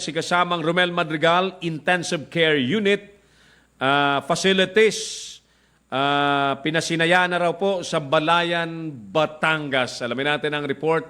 si kasamang Romel Madrigal, Intensive Care Unit, facilities, pinasinaya na raw po sa Balayan, Batangas. Alamin natin ang report.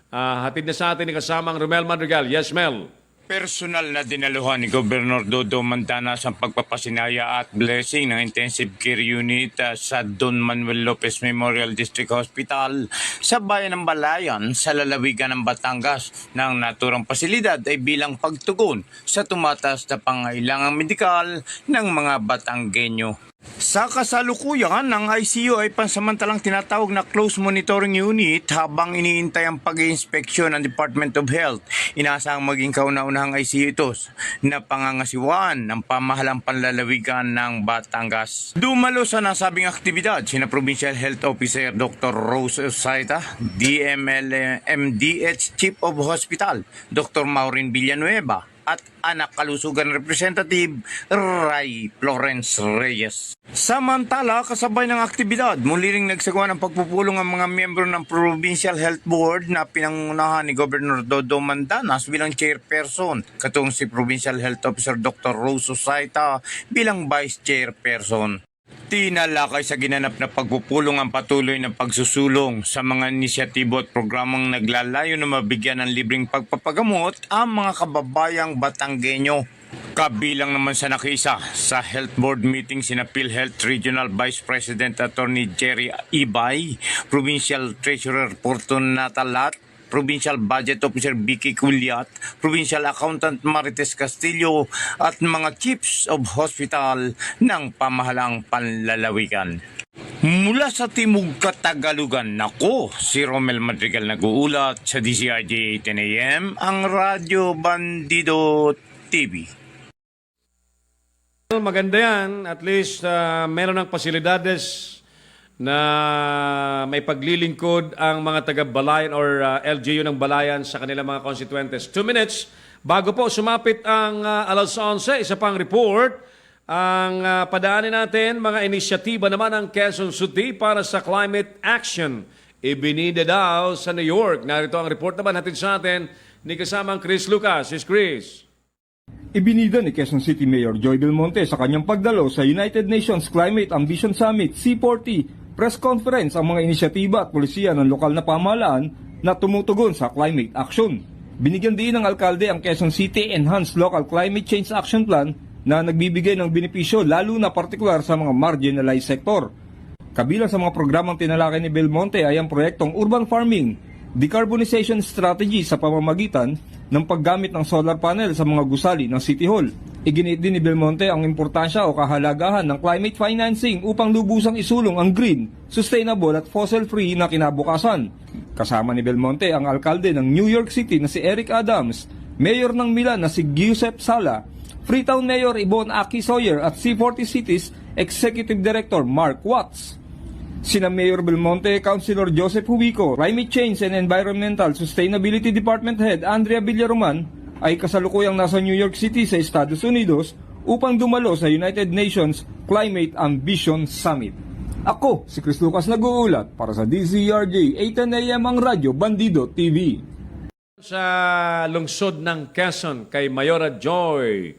Hatid na sa atin ni kasamang Romel Madrigal. Yes, Mel. Personal na dinaluhan ni Gobernador Dodo Mantanas ang pagpapasinaya at blessing ng Intensive Care Unit sa Don Manuel Lopez Memorial District Hospital sa bayan ng Balayan sa lalawigan ng Batangas ng naturang pasilidad ay bilang pagtugon sa tumataas na pangailangang medikal ng mga Batanggenyo. Sa kasalukuyan, ang ICU ay pansamantalang tinatawag na Close Monitoring Unit habang iniintay ang pag-inspeksyon ng Department of Health. Inaasahang maging kauna-unahang ICU ito na pangangasiwaan ng pamahalang panlalawigan ng Batangas. Dumalo sa nasabing aktibidad, sina Provincial Health Officer Dr. Rose Saita, DML-MDH Chief of Hospital, Dr. Maureen Villanueva, at anak kalusugan representative Ray Florence Reyes. Samantala, kasabay ng aktibidad, muli ring nagsagawa ng pagpupulong ang mga miyembro ng Provincial Health Board na pinangunahan ni Governor Dodo Mandanas bilang chairperson, katong si Provincial Health Officer Dr. Rose Saita bilang vice chairperson. Tinalakay sa ginanap na pagpupulong ang patuloy na pagsusulong sa mga inisyatibo at programang naglalayo na mabigyan ng libreng pagpapagamot ang mga kababayang Batanggenyo. Kabilang naman sa nakisa sa Health Board meeting sina PhilHealth Regional Vice President Attorney Jerry Ibay, Provincial Treasurer Fortunata Lat, Provincial Budget Officer Vicky Culiat, Provincial Accountant Marites Castillo at mga Chiefs of Hospital ng pamahalang panlalawigan. Mula sa Timog Katagalugan, ako si Romel Madrigal nag-uulat sa DCRJ 10 AM, ang Radyo Bandido TV. Maganda yan. At least meron ng pasilidades na may paglilingkod ang mga taga-Balayan or LGU ng Balayan sa kanilang mga constituentes. 2 minutes bago po sumapit ang alas 11, isa pang report. Ang padaanin natin, mga inisyatiba naman ng Quezon City para sa climate action. Ibinida daw sa New York. Narito ang report naman natin sa atin ni kasamang Chris Lucas. Is Chris. Ibinida ni Quezon City Mayor Joy Belmonte sa kanyang pagdalo sa United Nations Climate Ambition Summit C40 press conference ang mga inisyatiba at polisiya ng lokal na pamahalaan na tumutugon sa climate action. Binigyan din ng alkalde ang Quezon City Enhanced Local Climate Change Action Plan na nagbibigay ng benepisyo lalo na partikular sa mga marginalized sektor. Kabilang sa mga programang tinalakay ni Belmonte ay ang proyektong urban farming, decarbonization strategy sa pamamagitan ng paggamit ng solar panel sa mga gusali ng City Hall. Iginiit din ni Belmonte ang importansya o kahalagahan ng climate financing upang lubusang isulong ang green, sustainable at fossil-free na kinabukasan. Kasama ni Belmonte ang alkalde ng New York City na si Eric Adams, Mayor ng Milan na si Giuseppe Sala, Freetown Mayor Yvonne Aki Sawyer at C40 Cities Executive Director Mark Watts. Sina Mayor Belmonte, Councilor Joseph Hubico, Climate Change and Environmental Sustainability Department Head Andrea Villaroman ay kasalukuyang nasa New York City sa Estados Unidos upang dumalo sa United Nations Climate Ambition Summit. Ako, si Chris Lucas nag-uulat para sa DZRJ 810 AM ang Radyo Bandido TV. Sa lungsod ng Quezon kay Mayora Joy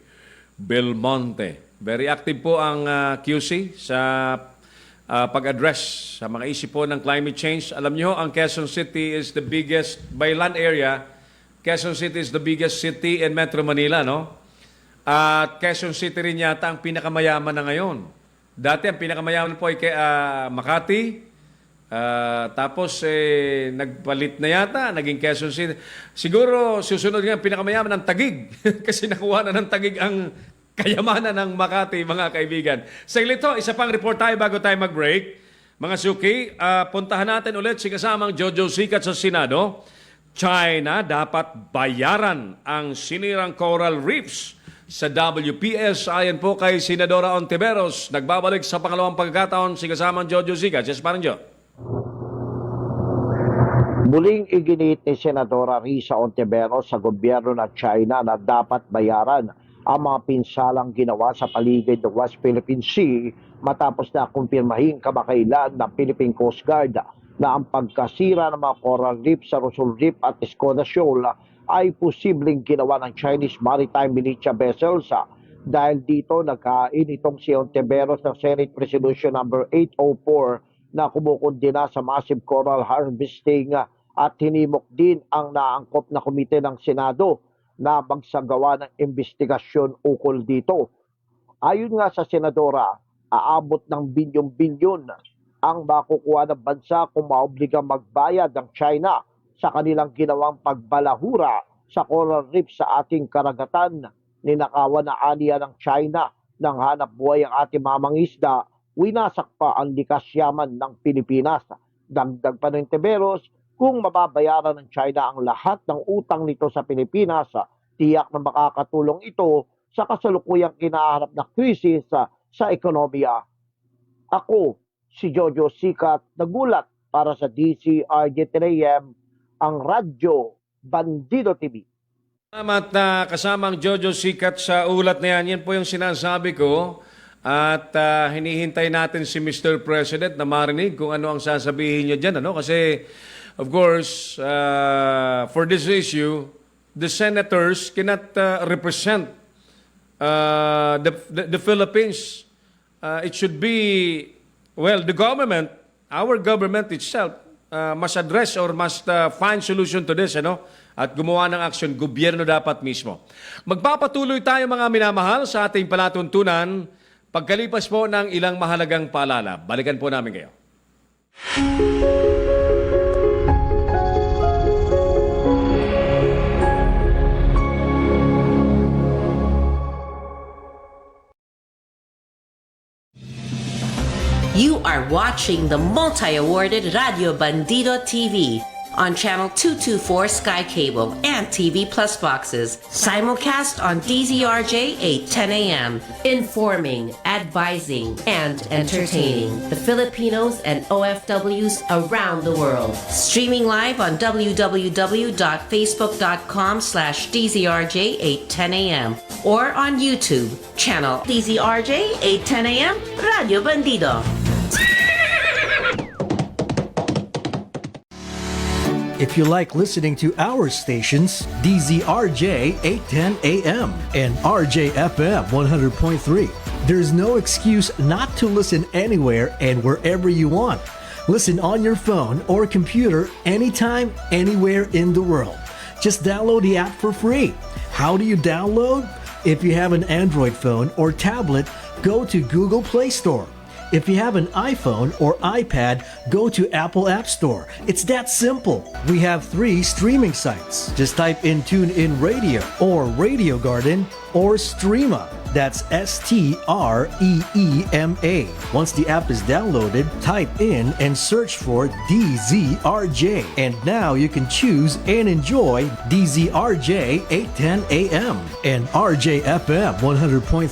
Belmonte. Very active po ang QC sa pag-address sa mga isip po ng climate change. Alam niyo, ang Quezon City is the biggest, by land area, Quezon City is the biggest city in Metro Manila, no? At Quezon City rin yata ang pinakamayaman na ngayon. Dati ang pinakamayaman po ay Makati, tapos nagpalit na yata, naging Quezon City. Siguro susunod nga ang pinakamayaman ng Taguig kasi nakuha na ng Taguig ang kayamanan ng Makati, mga kaibigan. Sa ilito, isa pang report tayo bago tayo mag-break. Mga suki, puntahan natin ulit si kasamang Jojo Sikat sa Senado. China dapat bayaran ang sinirang coral reefs sa WPS. Ayon po kay Senadora Ontiveros. Nagbabalik sa pangalawang pagkakataon si kasamang Jojo Sikat. Yes, parang Jo. Muling iginit ni Senadora Risa Ontiveros sa gobyerno ng China na dapat bayaran ang mga pinsalang ginawa sa paligid ng West Philippine Sea matapos na kumpirmahin kamakailan ng Philippine Coast Guard na ang pagkasira ng mga coral reef sa Rosal Reef at Escoda Shoal ay posibleng ginawa ng Chinese maritime militia vessels dahil dito nagkain itong si Ontiveros ng Senate Resolution number 804 na kumukundina sa massive coral harvesting at hinimok din ang naangkop na komite ng Senado na magsagawa ng investigasyon ukol dito. Ayon nga sa Senadora, aabot ng bilyon-bilyon ang makukuha ng bansa kung maobligang magbayad ng China sa kanilang ginawang pagbalahura sa coral reef sa ating karagatan. Ninakawan na aniya ng China ng hanap buhay ang ating mamangisda, winasak pa ang likas yaman ng Pilipinas. Dagdag pa ng Ontiveros, kung mababayaran ng China ang lahat ng utang nito sa Pilipinas, tiyak na makakatulong ito sa kasalukuyang kinaharap na krisis sa ekonomiya. Ako, si Jojo Sikat, nagulat para sa DZRJ 3AM, ang Radyo Bandido TV. Salamat na kasamang Jojo Sikat sa ulat na yan. Yan po yung sinasabi ko. At hinihintay natin si Mr. President na marinig kung ano ang sasabihin niya dyan. Ano? Kasi, of course, for this issue, the senators cannot represent the Philippines. It should be, well, the government, our government itself, must address or must find solution to this, ano? At gumawa ng action, gobyerno dapat mismo. Magpapatuloy tayo mga minamahal sa ating palatuntunan pagkalipas po ng ilang mahalagang paalala. Balikan po namin kayo. You are watching the multi-awarded Radio Bandido TV on Channel 224 Sky Cable and TV Plus boxes. Simulcast on DZRJ 8:10 a.m. Informing, advising, and entertaining the Filipinos and OFWs around the world. Streaming live on www.facebook.com/DZRJ 8:10 a.m. or on YouTube, channel DZRJ 8:10 a.m. Radio Bandido. If you like listening to our stations, DZRJ 810 AM and RJFM 100.3, there's no excuse not to listen anywhere and wherever you want. Listen on your phone or computer anytime, anywhere in the world. Just download the app for free. How do you download? If you have an Android phone or tablet, go to Google Play Store. If you have an iPhone or iPad, go to Apple App Store. It's that simple. We have 3 streaming sites. Just type in TuneIn Radio or Radio Garden or Streema. That's STREEMA. Once the app is downloaded, type in and search for DZRJ. And now you can choose and enjoy DZRJ 810 AM and RJFM 100.3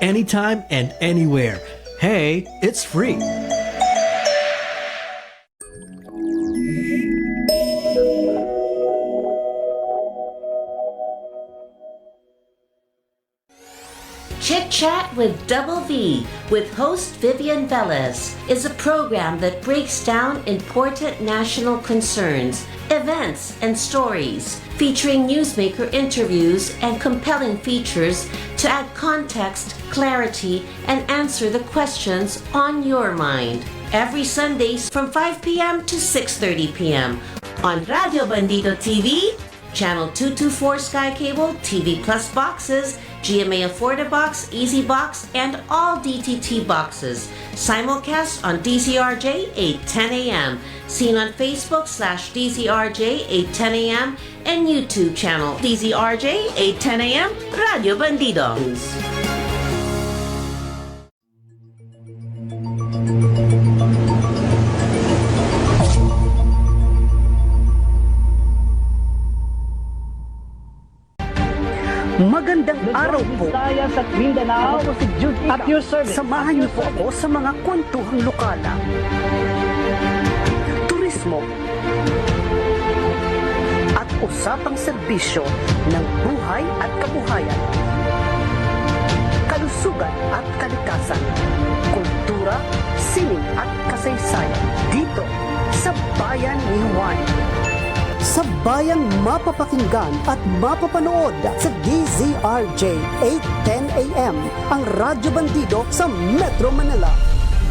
anytime and anywhere. Hey, it's free. Chit Chat with Double V with host Vivian Velez is a program that breaks down important national concerns, events, and stories, featuring newsmaker interviews and compelling features to add context, clarity, and answer the questions on your mind. Every Sundays from 5 p.m. to 6:30 p.m. on Radio Bandido TV, Channel 224 Sky Cable, TV Plus boxes, GMA Affordabox, Easy Box, and all DTT boxes. Simulcast on DZRJ 810 AM. Seen on Facebook/DZRJ 810 AM and YouTube channel DZRJ 810 AM Radio Bandido. Magandang araw po. Sa Mindanao, Ako po si Jude Ika. at your service. Samahan niyo po ako sa mga kwentuhang lokala. Turismo. At usapang serbisyo ng buhay at kabuhayan. Kalusugan at kalikasan. Kultura, sining at kasaysayan. Dito sa Bayan ni Juan. sa bayang mapapakinggan at mapapanood sa DZRJ 8:10 AM, ang Radyo Bandido sa Metro Manila.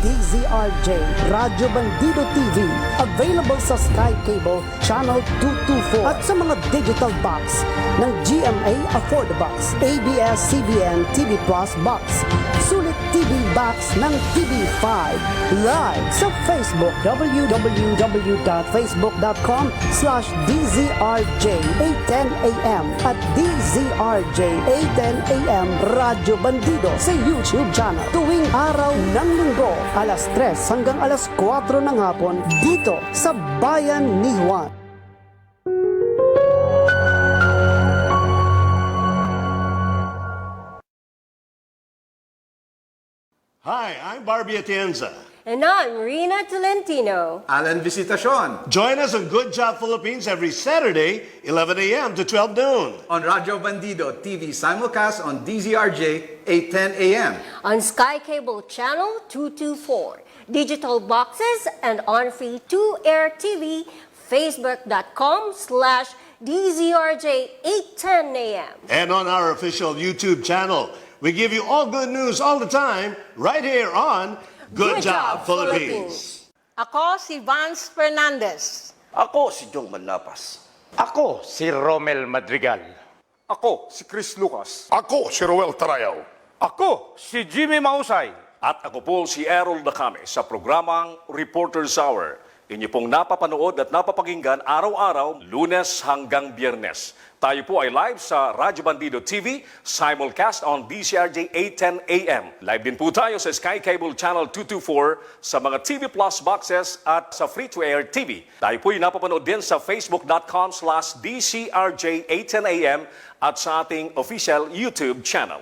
DZRJ Radyo Bandido TV, available sa Sky Cable Channel 224 at sa mga digital box ng GMA Affordabox, ABS-CBN TV Plus Box, Sulit TV Box ng TV5, live sa Facebook, www.facebook.com/DZRJ 810 AM at DZRJ 810 AM Radyo Bandido sa YouTube channel tuwing araw ng linggo, alas 3 hanggang alas 4 ng hapon dito sa Bayan ni Juan. Hi, I'm Barbie Atienza. And I'm Rina Tolentino. Alan Visitacion Join us on Good Job Philippines every Saturday, 11 a.m. to 12 noon. on Radyo Bandido TV simulcast on DZRJ 8:10 AM. On Sky Cable Channel 224, digital boxes, and on free 2-air TV, facebook.com/DZRJ 810 AM. And on our official YouTube channel. We give you all good news all the time right here on Good Job Philippines. Ako si Vance Fernandez. Ako si Jong Manlapas. Ako si Romel Madrigal. Ako si Chris Lucas. Ako si Roel Tarayaw. Ako si Jimmy Mausay. At ako po si Errol Dacame sa programang Reporter's Hour. Inyo pong napapanood at napapakinggan araw-araw, Lunes hanggang Biyernes. Tayo po ay live sa Radyo Bandido TV, simulcast on DCRJ 810 AM. Live din po tayo sa Sky Cable Channel 224, sa mga TV Plus boxes at sa free-to-air TV. Tayo po ay napapanood din sa facebook.com/DCRJ 810 AM at sa ating official YouTube channel.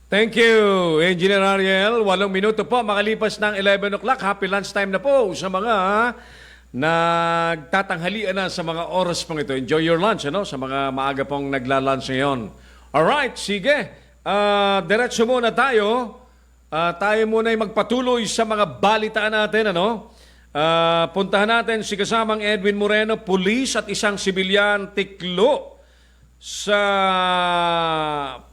Thank you, Engineer Ariel. 8 minuto po, makalipas ng 11 o'clock. Happy lunchtime na po sa mga nagtatanghalian na sa mga oras pong ito. Enjoy your lunch, ano? Sa mga maaga pong nagla-lunch ngayon. Alright, sige. Diretso muna tayo. Tayo muna ay magpatuloy sa mga balitaan natin, ano? Puntahan natin si kasamang Edwin Moreno, pulis at isang sibilyan tiklo sa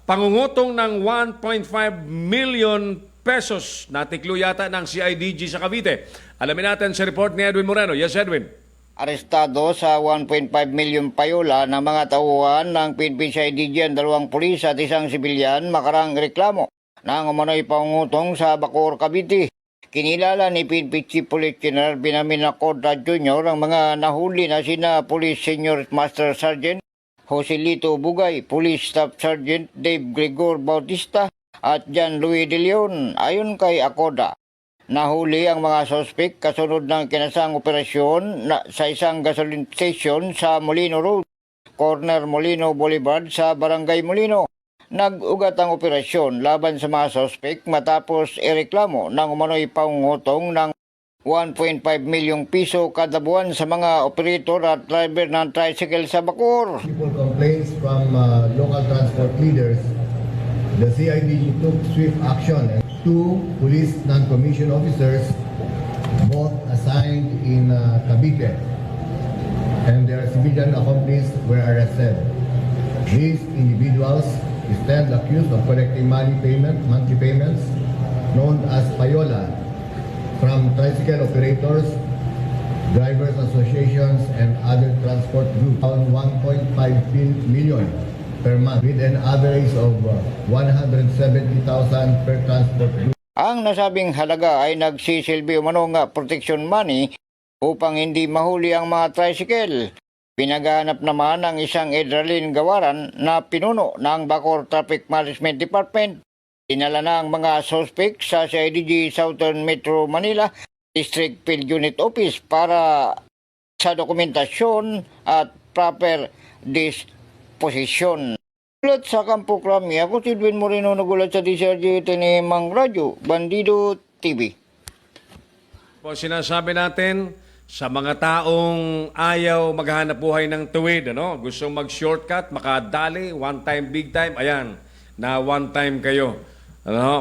pangungutong ng 1.5 million pesos na tiklo yata ng CIDG sa Cavite. Alamin natin sa report ni Edwin Moreno. Yes, Edwin. Arestado sa 1.5 million payola ng mga tauhan ng PNP CIDG ang 2 pulis at isang sibilyan makarang reklamo ng umano'y pangungutong sa Bacoor, Cavite. Kinilala ni PNP Chief Police General Binamin Acoda Jr. ang mga nahuli na sina Police Senior Master Sergeant Joselito Bugay, Police Staff Sergeant Dave Gregor Bautista at John Louis De Leon. Ayon kay Acoda, nahuli ang mga sospek kasunod ng kinasang operasyon sa isang gasoline station sa Molino Road, corner Molino Boulevard sa Barangay Molino. Nag-ugat ang operasyon laban sa mga sospek matapos ireklamo ng umano'y pangungutong ng 1.5 milyong piso kada buwan sa mga operator at driver ng tricycle sa Bacoor. Complaints from local transport leaders, the CIDG took swift action and 2 police non-commissioned officers, both assigned in Cavite, and their civilian accomplices were arrested. These individuals stand accused of collecting monthly payments known as payola from tricycle operators, drivers associations, and other transport groups, around 1.5 million per month, with an average of 170,000 per transport group. Ang nasabing halaga ay nagsisilbi umano nga protection money upang hindi mahuli ang mga tricycle. Pinaghahanap naman ang isang Edralin Gawaran na pinuno ng Bacoor Traffic Management Department. Dinala na ang mga suspect sa CIDG Southern Metro Manila District Field Unit Office para sa dokumentasyon at proper disposition. Ulat sa Kampo Krami, ako si Edwin Moreno, nagulat sa DCRJ Tinemang Radyo Bandido TV. Po sinasabi natin sa mga taong ayaw maghanap buhay ng tuwid, ano? Gustong mag-shortcut, makadali, one time, big time, ayan. na one time kayo.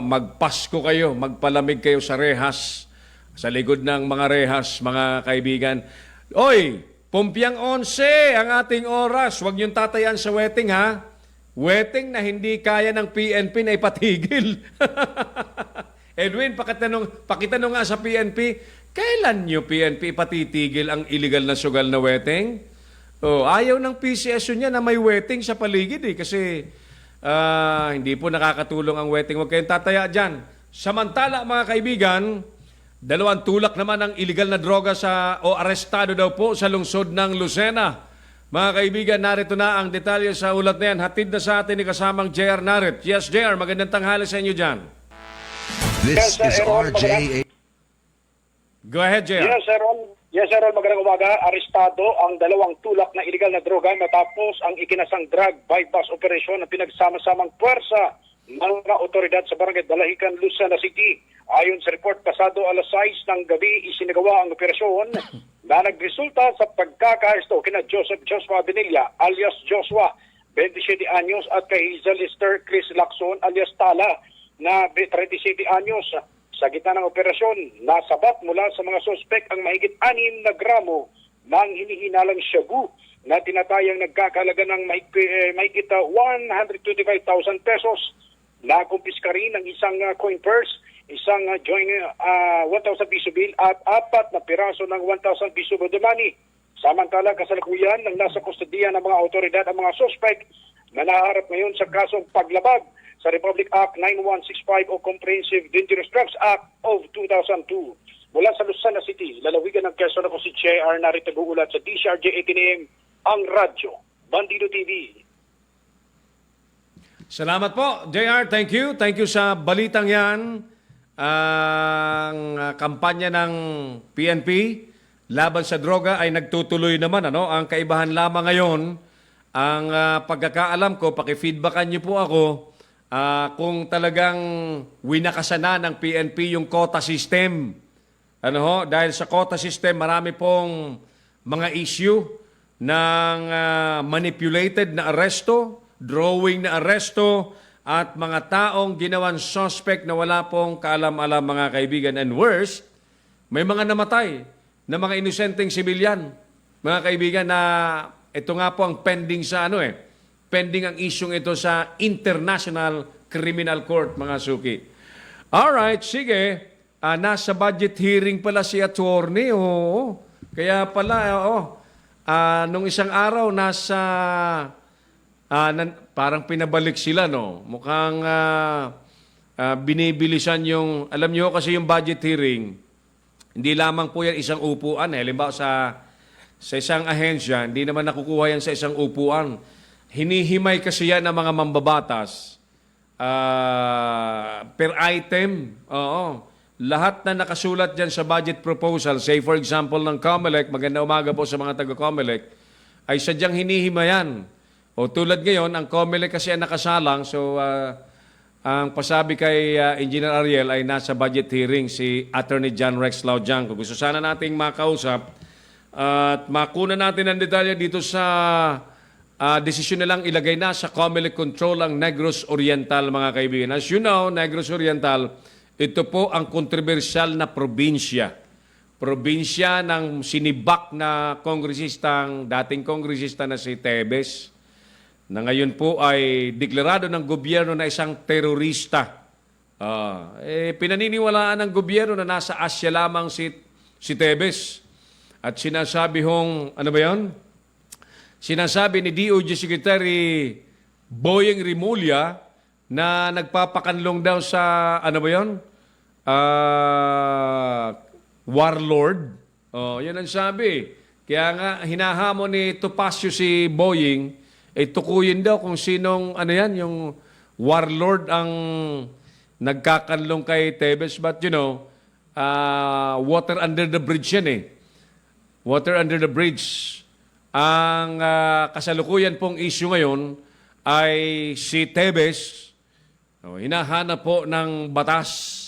Magpasko kayo, magpalamig kayo sa rehas, sa likod ng mga rehas, mga kaibigan. Oy, Pumpiang 11 ang ating oras. Huwag niyong tatayan sa wedding, ha? Wedding na hindi kaya ng PNP na ipatigil. Edwin, pakitanong nga sa PNP, kailan niyo PNP ipatitigil ang illegal na sugal na wedding? Ayaw ng PCSO niya na may wedding sa paligid kasi hindi po nakakatulong ang wedding. Huwag kayong tataya dyan. Samantala, mga kaibigan, 2 tulak naman ang illegal na droga o arestado daw po sa lungsod ng Lucena. Mga kaibigan, narito na ang detalye sa ulat na yan. Hatid na sa atin ni kasamang JR Narit. Yes, JR, magandang tanghali sa inyo dyan. This is RJ. Go ahead, JR. Yes, sir, magandang umaga. Arestado ang 2 tulak na illegal na droga matapos ang ikinasang drug bypass operation na pinagsama-samang puwersa ng mga otoridad sa barangay Dalahican, Lucena City. Ayon sa report, pasado alas 6 ng gabi isinagawa ang operasyon na nagresulta sa pagkakaarsto kina Joseph Joshua Benilla alias Joshua, 27 anyos at kay Hazel Esther Chris Lacson alias Tala na 37 anyos. Sa gitna ng operasyon, nasabat mula sa mga sospek ang mahigit 6 na gramo ng hinihinalang shabu na tinatayang nagkakalaga ng mahigit 125,000 pesos. Nakumpiska rin ng isang coin purse, isang joint 1,000 piso bill at 4 na piraso ng 1,000 piso gold money. Samantala, kasalukuyan ng nasa kustodiya ng mga otoridad ang mga sospek na naharap ngayon sa kasong paglabag sa Republic Act 9165 o Comprehensive Dangerous Drugs Act of 2002. Mula sa Lucena City, lalawigan ng Quezon, ako si JR Narit, nag-uulat sa DCRJ 18AM, ang radyo, Bandido TV. Salamat po, JR. Thank you. Thank you sa balitang yan. Ang kampanya ng PNP laban sa droga ay nagtutuloy naman. Ang kaibahan lamang ngayon, ang pagkakaalam ko, paki-feedbackan niyo po ako, kung talagang winakasana ng PNP yung quota system. Dahil sa quota system, marami pong mga issue ng manipulated na aresto, drawing na aresto, at mga taong ginawan suspect na wala pong kaalam-alam, mga kaibigan. And worse, may mga namatay na mga inosenteng sibilyan, mga kaibigan, na ito nga po ang pending sa pending ang isyong ito sa International Criminal Court, mga suki. Alright, sige. Nasa budget hearing pala si attorney. Kaya pala, nung isang araw, parang pinabalik sila, no? Mukhang binibilisan yung, alam nyo kasi yung budget hearing, hindi lamang po yan isang upuan. Halimbawa sa isang ahensya, hindi naman nakukuha yan sa isang upuan. Hinihimay kasi yan ng mga mambabatas per item. Lahat na nakasulat dyan sa budget proposal, say for example ng COMELEC, maganda umaga po sa mga taga-COMELEC, ay sadyang hinihimayan. Tulad ngayon, ang COMELEC kasi ang nakasalang, so ang pasabi kay Engineer Ariel ay nasa budget hearing si Attorney John Rex Laudiang. Kung gusto sana nating makausap at makuna natin ang detalye dito sa desisyon nilang ilagay na sa COMELEC control ang Negros Oriental, mga kaibigan. As you know, Negros Oriental, ito po ang kontrobersyal na probinsya. Probinsya ng sinibak na dating kongresista na si Tebes, na ngayon po ay deklarado ng gobyerno na isang terorista. Pinaniniwalaan ng gobyerno na nasa Asya lamang si Tebes. At sinasabi Sinasabi ni DOJ Secretary Boyeng Rimulya na nagpapakanlong daw sa, warlord. Yan ang sabi. Kaya nga, hinahamon ni Topacio si Boyeng, tukuyin daw kung sinong, yung warlord ang nagkakanlong kay Tebes. But, water under the bridge yan Water under the bridge. Ang kasalukuyan pong issue ngayon ay si Tebes, hinahanap po ng batas,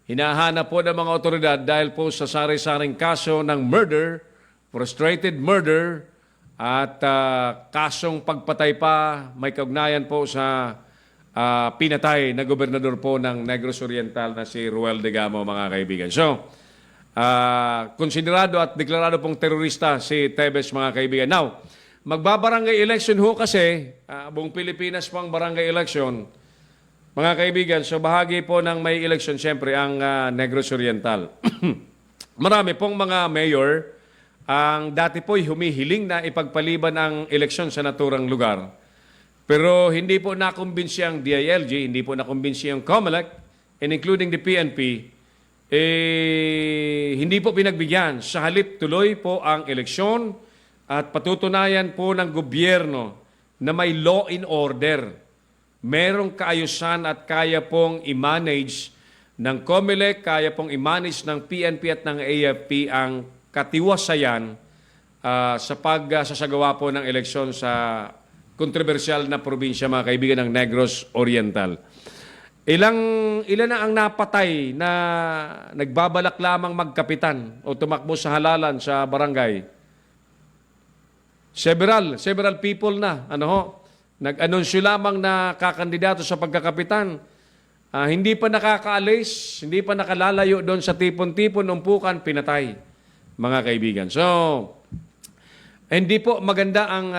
hinahanap po ng mga otoridad dahil po sa sari-saring kaso ng murder, frustrated murder, at kasong pagpatay pa, may kaugnayan po sa pinatay na gobernador po ng Negros Oriental na si Ruel Degamo, mga kaibigan. So, konsiderado at deklarado pong terorista si Tevez, mga kaibigan. Now, magbabarangay election ho kasi, buong Pilipinas po ang barangay election, mga kaibigan. So, bahagi po ng may election, siyempre, ang Negros Oriental. Marami pong mga mayor ang dati po'y humihiling na ipagpaliban ang eleksyon sa naturang lugar. Pero hindi po nakumbinsi ang DILG, hindi po nakumbinsi ang COMELEC, and including the PNP, hindi po pinagbigyan. Sa halip, tuloy po ang eleksyon at patutunayan po ng gobyerno na may law and order. Merong kaayusan at kaya pong i-manage ng COMELEC, kaya pong i-manage ng PNP at ng AFP ang katiwasayan sa pagsasagawa po ng eleksyon sa kontrobersyal na probinsya, mga kaibigan, ng Negros Oriental. Ilan na ang napatay na nagbabalak lamang magkapitan o tumakbo sa halalan sa barangay? Several people na, nag-anunsyo lamang na kakandidato sa pagkakapitan. Hindi pa nakakaalis, hindi pa nakalalayo doon sa tipon-tipon, umpukan, pinatay, mga kaibigan. So, hindi po maganda ang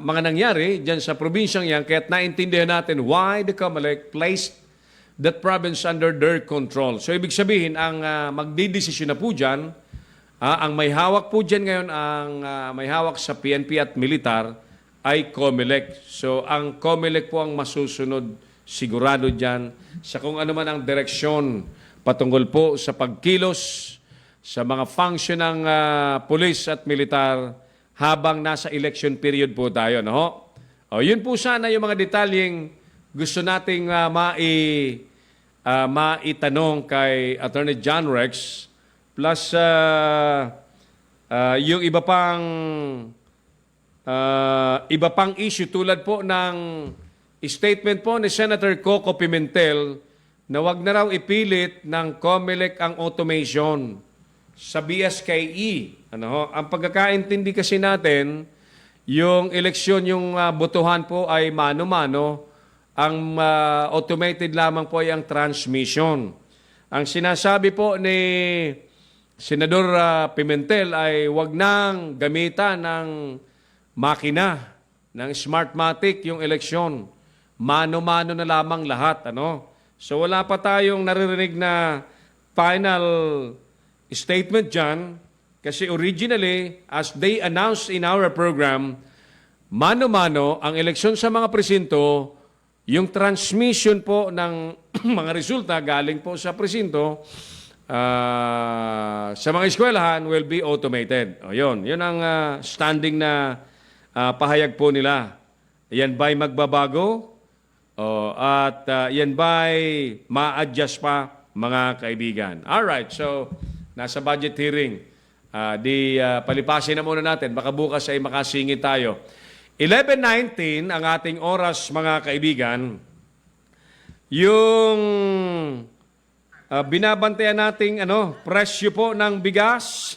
mga nangyari dyan sa probinsyang yan, kaya't naintindihan natin why the COMELEC placed that province under their control. So, ibig sabihin, ang magdidesisyon na po dyan, ang may hawak po dyan ngayon, ang may hawak sa PNP at militar, ay COMELEC. So, ang COMELEC po ang masusunod, sigurado dyan, sa kung ano man ang direksyon patungkol po sa pagkilos, sa mga function ng pulis at militar, habang nasa election period po tayo, no? O, yun po sana yung mga detalyeng gusto nating maitanong kay Attorney John Rex, plus yung iba pang issue tulad po ng statement po ni Senator Coco Pimentel na wag na raw ipilit ng COMELEC ang automation sa BSKE. Ang pagkakaintindi kasi natin, yung eleksyon, yung botohan po ay mano-mano, ang automated lamang po ay ang transmission. Ang sinasabi po ni Senador Pimentel ay wag nang gamitan ng makina, ng Smartmatic yung eleksyon. Mano-mano na lamang lahat. So wala pa tayong naririnig na final statement dyan, kasi originally, as they announced in our program, mano-mano ang eleksyon sa mga presinto, yung transmission po ng mga resulta galing po sa presinto sa mga eskwelahan will be automated. Yun ang standing na pahayag po nila. Yan ba'y magbabago? At yan ba'y ma-adjust pa, mga kaibigan? Alright, so nasa budget hearing. Palipasin na muna natin. Baka bukas ay makasingit tayo. 11:19 ang ating oras, mga kaibigan. Yung binabantayan nating presyo po ng bigas.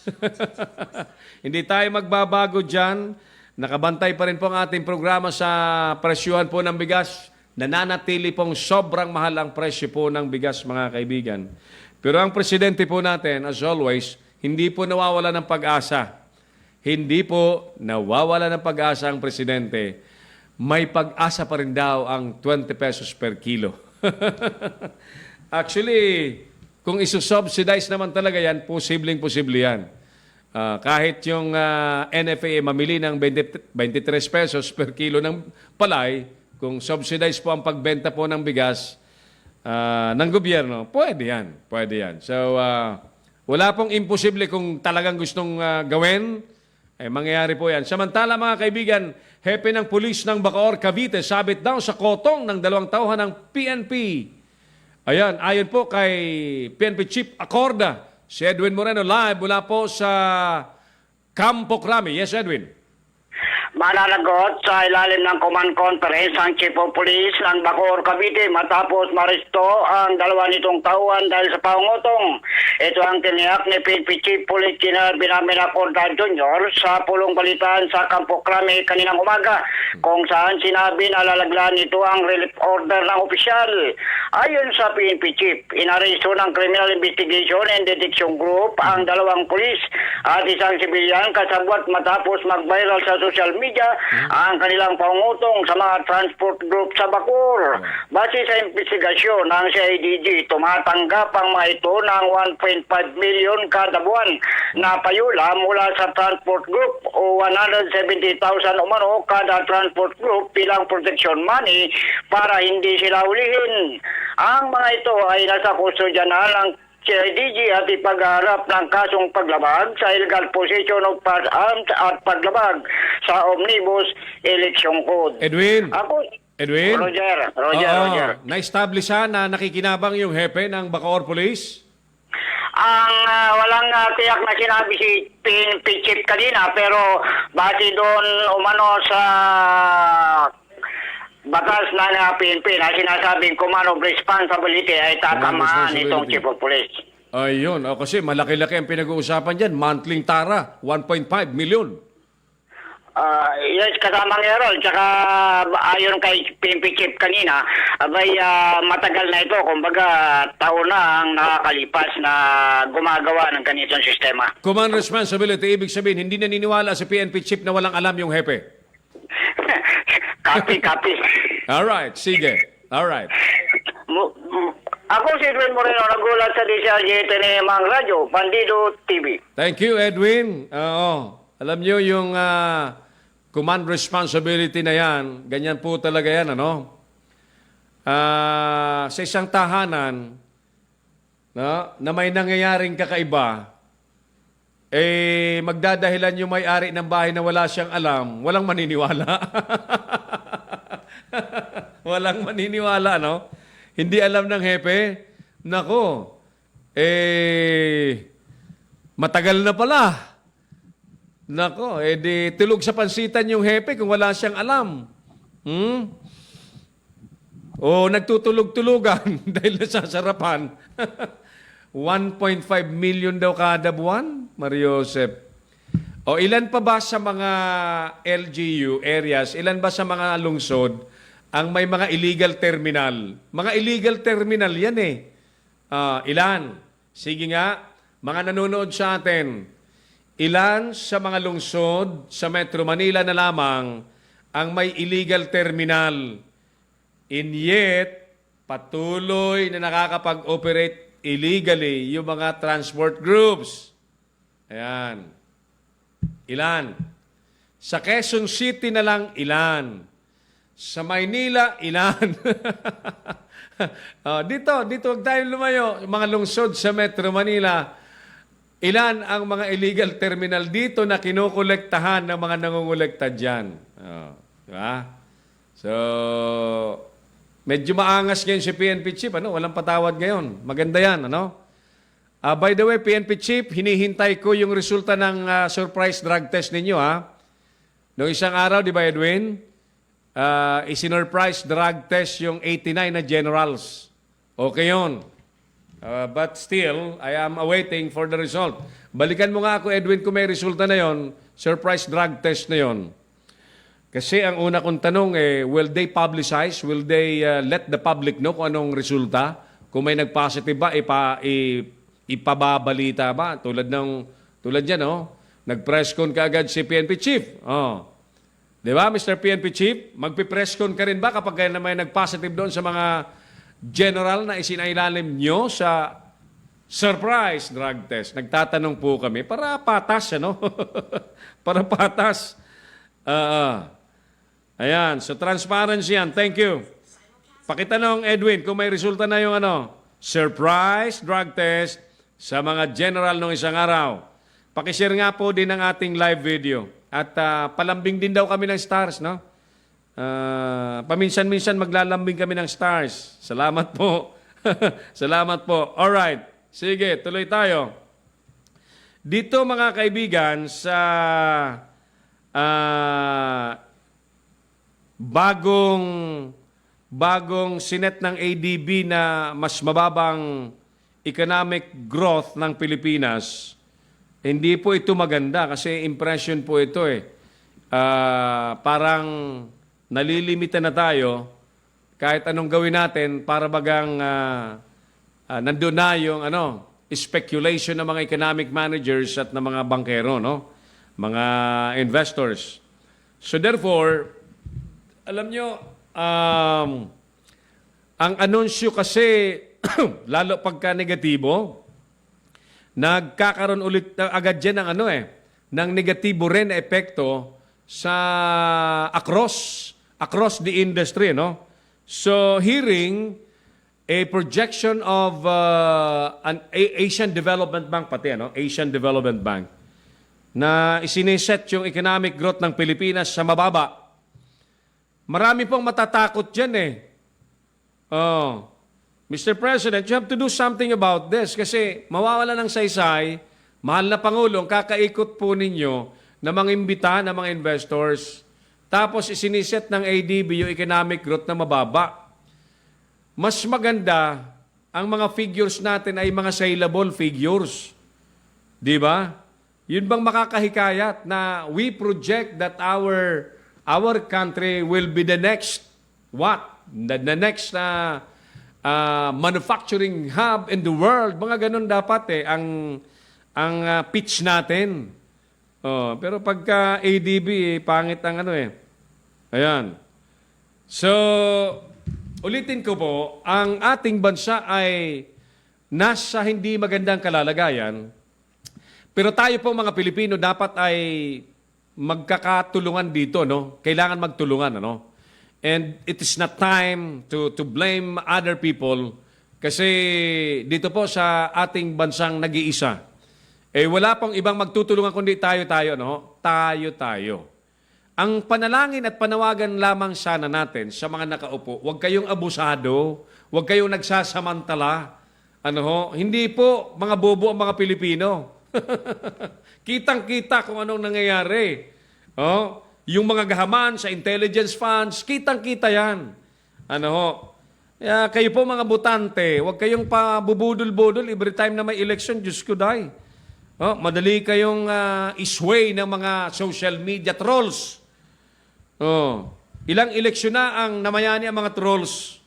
Hindi tayo magbabago dyan. Nakabantay pa rin po ang ating programa sa presyuhan po ng bigas. Nananatili pong sobrang mahal ang presyo po ng bigas, mga kaibigan. Pero ang presidente po natin, as always, hindi po nawawala ng pag-asa. Hindi po nawawala ng pag-asa ang presidente. May pag-asa pa rin daw ang 20 pesos per kilo. Actually, kung isusubsidize naman talaga yan, posibleng-posible yan. Kahit yung NFA mamili ng 23 pesos per kilo ng palay, kung subsidize po ang pagbenta po ng bigas ng gobyerno, pwede yan. So, wala pong imposible kung talagang gustong gawin, mangyayari po yan. Samantala, mga kaibigan, hepe ng pulis ng Bacoor, Cavite, sabit daw sa kotong ng 2 tauhan ng PNP. Ayon po kay PNP Chief Acorda, si Edwin Moreno live mula po sa Campo Crame. Yes, Edwin. Mananagot sa ilalim ng command conference ang Chief of Police ng Bacoor, Cavite matapos maristo ang dalawa nitong tauhan dahil sa pangungutong. Ito ang tiniyak ni PNP Chief Police General Benjamin Acorda Jr. sa pulong balitaan sa Campo Crame kaninang umaga kung saan sinabi na lalaglaan nito ang relief order ng opisyal. Ayon sa PNP Chief, inaresto ng Criminal Investigation and Detection Group ang dalawang pulis at isang sibilyan kasabwat matapos mag-viral sa social media ang kanilang pangungutong sa mga transport group sa Bacoor. Base sa investigasyon ng CIDG, tumatanggap ang mga ito ng 1.5 million kada buwan na payula mula sa transport group o 170,000 umano kada transport group bilang protection money para hindi sila ulihin. Ang mga ito ay nasa kustodya na ng CIDG at ipagharap ng kasong paglabag sa illegal possession of firearms at paglabag sa Omnibus Election Code. Edwin? Roger. Na-establish na nakikinabang yung hepe ng Bacoor Police? Ang walang tiyak na sinabi si PNP Chief kanina pero base doon umano sa batas na PNP na sinasabing command of responsibility ay tatamaan itong Chief of Police. Ayun, kasi malaki-laki ang pinag-uusapan dyan. Monthly tara, 1.5 million. Yes, kasama ng Errol. Tsaka ayon kay PNP Chief kanina, matagal na ito. Kumbaga, taon na ang nakakalipas na gumagawa ng ganitong sistema. Command responsibility, ibig sabihin, hindi naniniwala si PNP Chief na walang alam yung hepe. Copy. Alright, sige. Alright. Ako si Edwin Moreno, nagulat sa DCRJ Tenemang Radyo, Bandido TV. Thank you, Edwin. Alam nyo yung command responsibility na yan, ganyan po talaga yan, ano? Sa isang tahanan na may nangyayaring kakaiba, magdadahilan yung may-ari ng bahay na wala siyang alam, walang maniniwala. Walang maniniwala, no? Hindi alam ng hepe. Nako, matagal na pala. Nako, di tulog sa pansitan yung hepe kung wala siyang alam. O nagtutulog-tulugan dahil nasasarapan. 1.5 million daw kada buwan, Mario Josep. O ilan pa ba sa mga LGU areas, ilan ba sa mga lungsod ang may mga illegal terminal? Mga illegal terminal yan ilan? Sige nga, mga nanonood sa atin, ilan sa mga lungsod sa Metro Manila na lamang ang may illegal terminal? And yet, patuloy na nakakapag-operate illegally yung mga transport groups. Ayan. Ilan? Sa Quezon City na lang, ilan? Sa Maynila, ilan? Dito, huwag tayo lumayo. Mga lungsod sa Metro Manila, ilan ang mga illegal terminal dito na kinukolektahan ng mga nangungulekta dyan? Diba? So, medyo maangas ngayon si PNP Chief, walang patawad ngayon. Maganda yan, by the way, PNP Chief, hinihintay ko yung resulta ng surprise drug test ninyo, Noong isang araw, di ba, Edwin? Isinurprise drug test yung 89 na generals. Okay yun. But still, I am awaiting for the result. Balikan mo nga ako, Edwin, kung may resulta na yon, surprise drug test na yon. Kasi ang una kong tanong, will they publicize? Will they let the public know kung anong resulta? Kung may nag-positive ba, ipababalita ba? Tulad yan, nag-press con ka agad si PNP Chief. Di ba, Mr. PNP Chief? Magpipress con ka rin ba kapag may nag-positive doon sa mga general na isinailalim nyo sa surprise drug test? Nagtatanong po kami para patas, para patas. Ayan, so transparency yan. Thank you. Pakitanong, Edwin, kung may resulta na yung surprise drug test sa mga general nung isang araw. Pakishare nga po din ang ating live video. At palambing din daw kami ng stars, paminsan-minsan maglalambing kami ng stars. Salamat po. Salamat po. Alright. Sige, tuloy tayo. Dito mga kaibigan sa bagong sinet ng ADB na mas mababang economic growth ng Pilipinas, hindi po ito maganda kasi impression po ito eh. Parang nalilimita na tayo kahit anong gawin natin para bagang nandun na yung speculation ng mga economic managers at ng mga bankero, no? Mga investors. So therefore, alam nyo, ang anunsyo kasi, lalo pagka negatibo, nagkakaroon ulit agad dyan ng negatibo rin na epekto sa across the industry, no? So hearing a projection of an Asian Development Bank pati, Asian Development Bank, na isiniset yung economic growth ng Pilipinas sa mababa. Marami pong matatakot dyan eh. Mr. President, you have to do something about this kasi mawawala ng saysay, mahal na Pangulong, kakaikot po ninyo na mga imbita ng mga investors, tapos isiniset ng ADB yung economic growth na mababa. Mas maganda, ang mga figures natin ay mga saleable figures. Di ba? Yun bang makakahikayat na we project that our country will be the next, the next manufacturing hub in the world. Mga ganun dapat ang pitch natin. Pero pagka ADB, pangit ang Ayan. So, ulitin ko po, ang ating bansa ay nasa hindi magandang kalalagayan. Pero tayo po mga Pilipino dapat ay magkakatulungan dito, no? Kailangan magtulungan, And it is not time to blame other people kasi dito po sa ating bansang nag-iisa. Wala pong ibang magtutulungan kundi tayo-tayo, no? Tayo-tayo. Ang panalangin at panawagan lamang sana natin sa mga nakaupo, huwag kayong abusado, huwag kayong nagsasamantala. Hindi po mga bobo ang mga Pilipino. Kitang-kita kung anong nangyayari. Yung mga gahaman sa intelligence funds, kitang-kita yan. Kayo po mga butante, huwag kayong pabubudol-budol every time na may election, Diyos ko day. Madali kayong isway ng mga social media trolls. Ilang eleksyon na ang namayani ang mga trolls.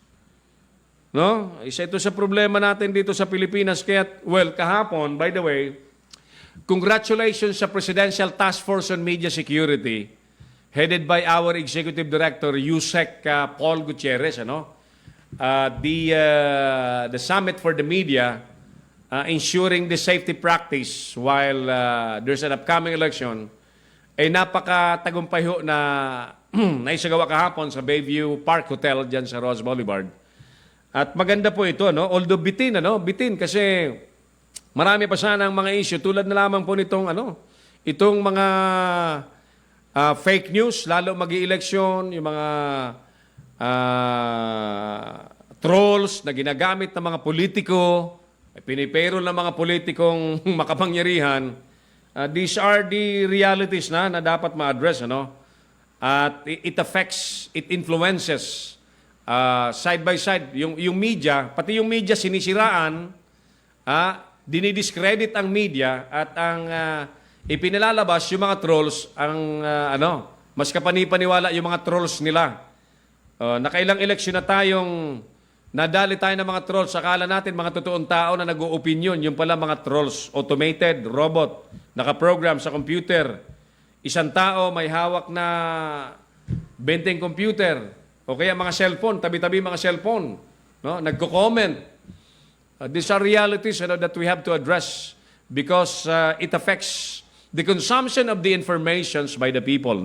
Isa ito sa problema natin dito sa Pilipinas. Kaya, kahapon, by the way, congratulations sa Presidential Task Force on Media Security, headed by our Executive Director, Yusek Paul Gutierrez. The Summit for the Media, ensuring the safety practice while there's an upcoming election, ay napakatagumpay ho na naisagawa kahapon sa Bayview Park Hotel dyan sa Ross Boulevard. At maganda po ito, although bitin, bitin kasi marami pa sana ang mga issue tulad na lamang po nitong itong mga fake news, lalo magi-eleksyon, yung mga trolls na ginagamit ng mga politiko, pinipero ng mga politikong makapangyarihan. These are the realities na dapat ma-address, At it affects, it influences side by side yung media, pati yung media sinisiraan, dinidiscredit ang media at ang ipinalalabas yung mga trolls ang mas kapanipaniwala yung mga trolls nila. Nakailang eleksyon na tayong nadali tayo ng mga trolls. Akala natin mga totoong tao na nag-o-opinion, yung pala mga trolls, automated, robot, nakaprogram sa computer. Isang tao may hawak na 20 computer o kaya mga cellphone, tabi-tabi mga cellphone, nagko-comment. These are realities that we have to address because it affects the consumption of the informations by the people,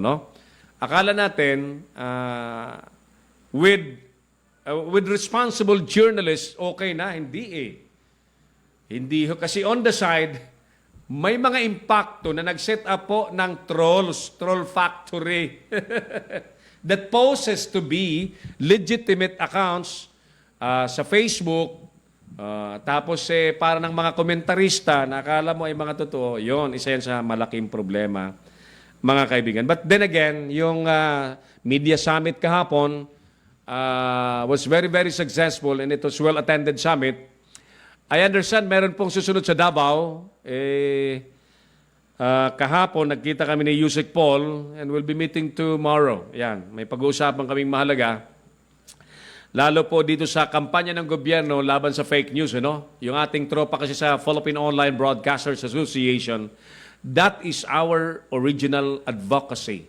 Akala natin with responsible journalists okay na, hindi Hindi kasi on the side may mga impacto na nag-set up po ng trolls, troll factory that poses to be legitimate accounts sa Facebook. Tapos para ng mga komentarista na akala mo ay mga totoo, yon isa yan sa malaking problema. mga kaibigan. But then again, yung media summit kahapon was very, very successful and it was well-attended summit. I understand meron pong susunod sa Davao. Kahapon, nagkita kami ni Yusek Paul and we'll be meeting tomorrow. Yan, may pag-uusapan kaming mahalaga. Lalo po dito sa kampanya ng gobyerno laban sa fake news. Yung ating tropa kasi sa Philippine Online Broadcasters Association, that is our original advocacy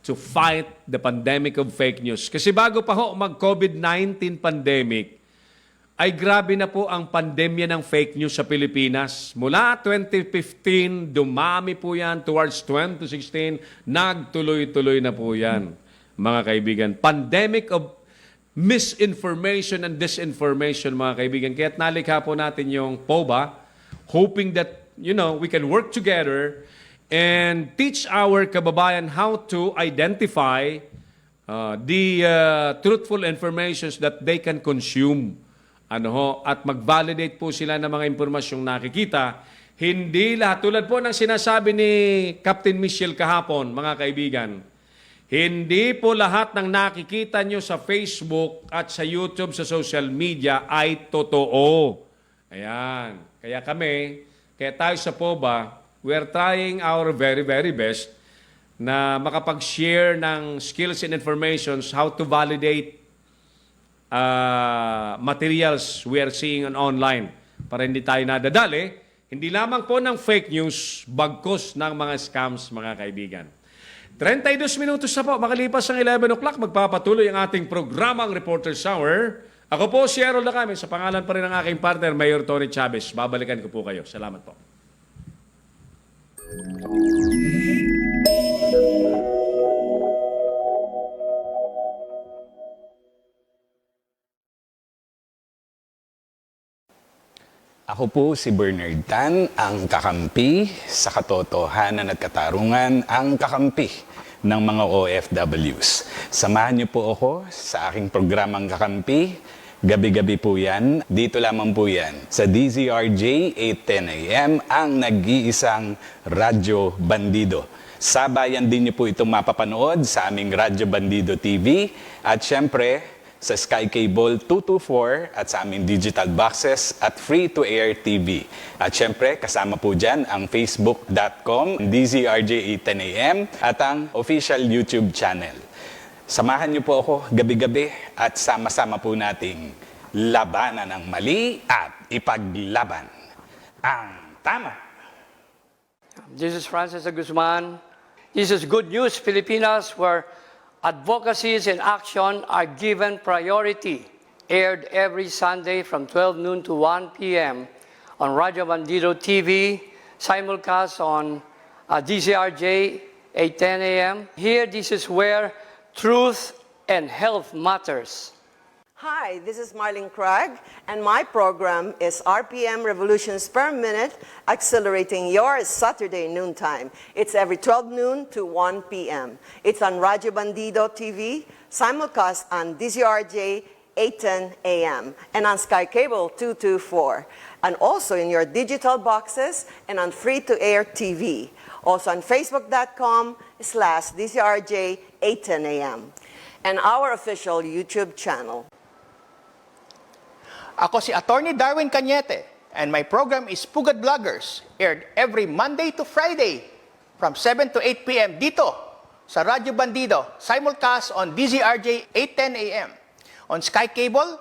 to fight the pandemic of fake news. Kasi bago pa ho mag-COVID-19 pandemic, ay grabe na po ang pandemya ng fake news sa Pilipinas. Mula 2015, dumami po yan towards 2016, nagtuloy-tuloy na po yan, mga kaibigan. Pandemic of misinformation and disinformation, mga kaibigan. Kaya't nalikha po natin yung POBA, hoping that, we can work together and teach our kababayan how to identify the truthful informations that they can consume. At mag-validate po sila ng mga impormasyong nakikita. Hindi lahat, tulad po ng sinasabi ni Captain Michelle kahapon, mga kaibigan, hindi po lahat ng nakikita nyo sa Facebook at sa YouTube, sa social media ay totoo. Ayan. Kaya tayo sa POBA, we are trying our very, very best na makapag-share ng skills and informations how to validate materials we are seeing online para hindi tayo nadadali, hindi lamang po ng fake news, bagkos ng mga scams, mga kaibigan. 32 minutos na po, makalipas ang 11 o'clock, magpapatuloy ang ating programang Reporter's Hour. Ako po si Errol Lacame, sa pangalan pa rin ng aking partner, Mayor Tony Chavez. Babalikan ko po kayo. Salamat po. Ako po si Bernard Tan, ang kakampi sa katotohanan at katarungan, ang kakampi ng mga OFWs. Samahan niyo po ako sa aking programang Kakampi. Gabi-gabi po yan. Dito lamang po yan sa DZRJ 8:10 AM, ang nag-iisang Radyo Bandido. Sabayan din niyo po itong mapapanood sa aming Radyo Bandido TV at syempre sa Sky Cable 224 at sa aming digital boxes at free-to-air TV. At syempre, kasama po dyan ang facebook.com, DZRJ 8:10 AM at ang official YouTube channel. Samahan niyo po ako gabi-gabi at sama-sama po nating labanan ang mali at ipaglaban ang tama. This is Francis Guzman. This is Good News Filipinas, where advocacies and action are given priority. Aired every Sunday from 12 noon to 1 p.m. on Radyo Bandido TV, simulcast on DZRJ 8:10 a.m. Here, this is where truth and health matters. Hi, this is Marlene Craig, and my program is RPM Revolutions per Minute, accelerating your Saturday noontime. It's every 12 noon to 1 p.m. It's on Radyo Bandido TV, simulcast on DZRJ 8:10 a.m. and on Sky Cable 224, and also in your digital boxes and on free-to-air TV. Also on Facebook.com/DZRJ 8:10 a.m. and our official YouTube channel. Ako si Attorney Darwin Cañete, and my program is Pugad Vloggers, aired every Monday to Friday from 7 to 8 p.m. dito sa Radyo Bandido, simulcast on DZRJ 8:10 a.m. on Sky Cable,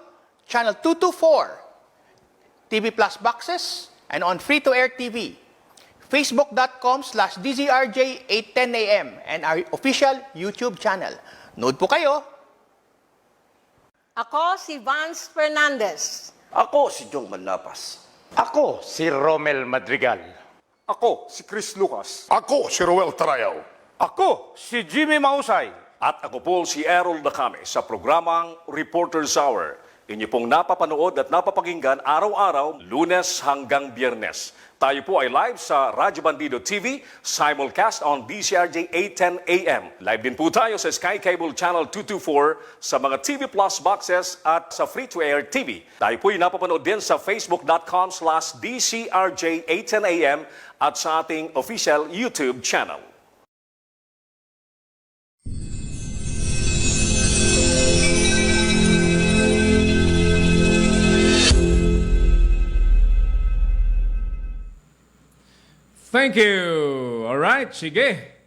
Channel 224, TV Plus boxes, and on free-to-air TV. Facebook.com/DZRJ 8:10 a.m. and our official YouTube channel. Nood po kayo! Ako si Vance Fernandez. Ako si Jong Manlapas. Ako si Romel Madrigal. Ako si Chris Lucas. Ako si Roel Tarayaw. Ako si Jimmy Mausay. At ako po si Errol Lacame sa programang Reporter's Hour. Inyo pong napapanood at napapakinggan araw-araw, Lunes hanggang Biyernes. Tayo po ay live sa Radyo Bandido TV, simulcast on DZRJ 8:10 AM. Live din po tayo sa Sky Cable Channel 224, sa mga TV Plus boxes at sa free-to-air TV. Tayo po ay napapanood din sa Facebook.com/DZRJ 8:10 AM at sa ating official YouTube channel. Thank you. Alright, sige.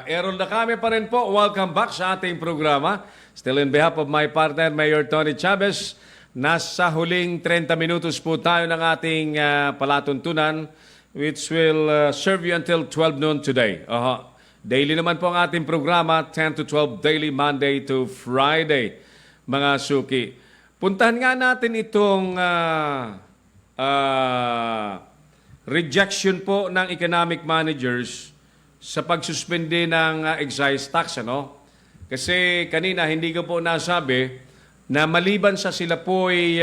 Errol Dacame pa rin po. Welcome back sa ating programa. Still in behalf of my partner, Mayor Tony Chavez, nasa huling 30 minutos po tayo ng ating palatuntunan which will serve you until 12 noon today. Daily naman po ang ating programa, 10 to 12 daily, Monday to Friday, mga suki. Puntahan nga natin itong rejection po ng economic managers sa pagsuspende ng excise tax, ano? Kasi kanina hindi ko po nasabi na maliban sa sila po ay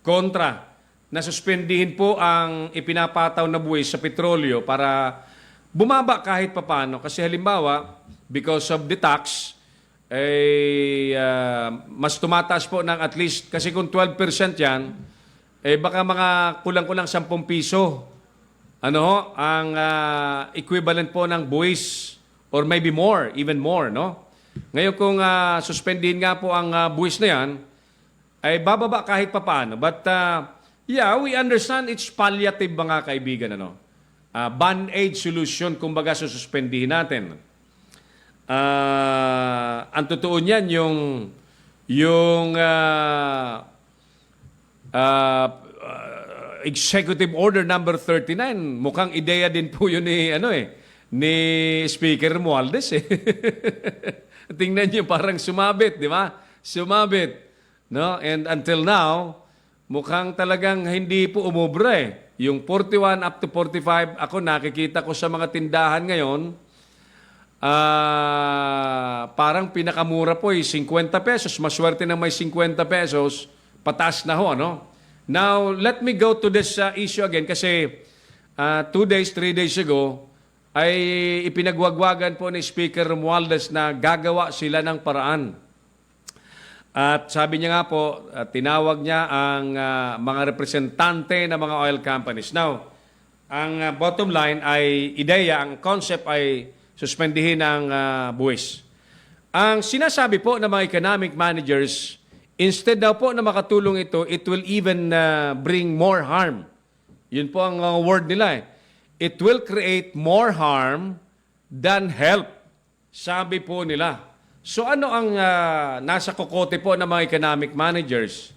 kontra na suspendihin po ang ipinapataw na buwis sa petrolyo para bumaba kahit papano. Kasi halimbawa, because of the tax, mas tumataas po ng at least, kasi kung 12% yan, baka mga kulang-kulang 10 piso ang equivalent po ng buwis or maybe more, even more, no? Ngayon kung suspendihin nga po ang buwis na yan, ay bababa kahit papaano. But yeah, we understand it's palliative mga kaibigan, ano? Band-aid solution kumbaga sususpendihin natin. Ang totoo niyan yung Executive Order number 39, mukhang ideya din po yun ni Speaker Romualdez eh. Tingnan niyo parang sumabit, di ba? Sumabit, no? And until now, mukhang talagang hindi po umubra eh. Yung 41 up to 45, ako nakikita ko sa mga tindahan ngayon, parang pinakamura po 50 pesos. Maswerte na may 50 pesos, pataas na ho, no? Now, let me go to this issue again kasi 2 days, 3 days ago, ay ipinagwagwagan po ni Speaker Romualdez na gagawa sila ng paraan. At sabi niya nga po, tinawag niya ang mga representante ng mga oil companies. Now, ang bottom line ay ideya, ang concept ay suspendihin ang buwis. Ang sinasabi po ng mga economic managers, instead daw po na makatulong ito, it will even bring more harm. Yun po ang word nila eh. It will create more harm than help. Sabi po nila. So ano ang nasa kokote po ng mga economic managers?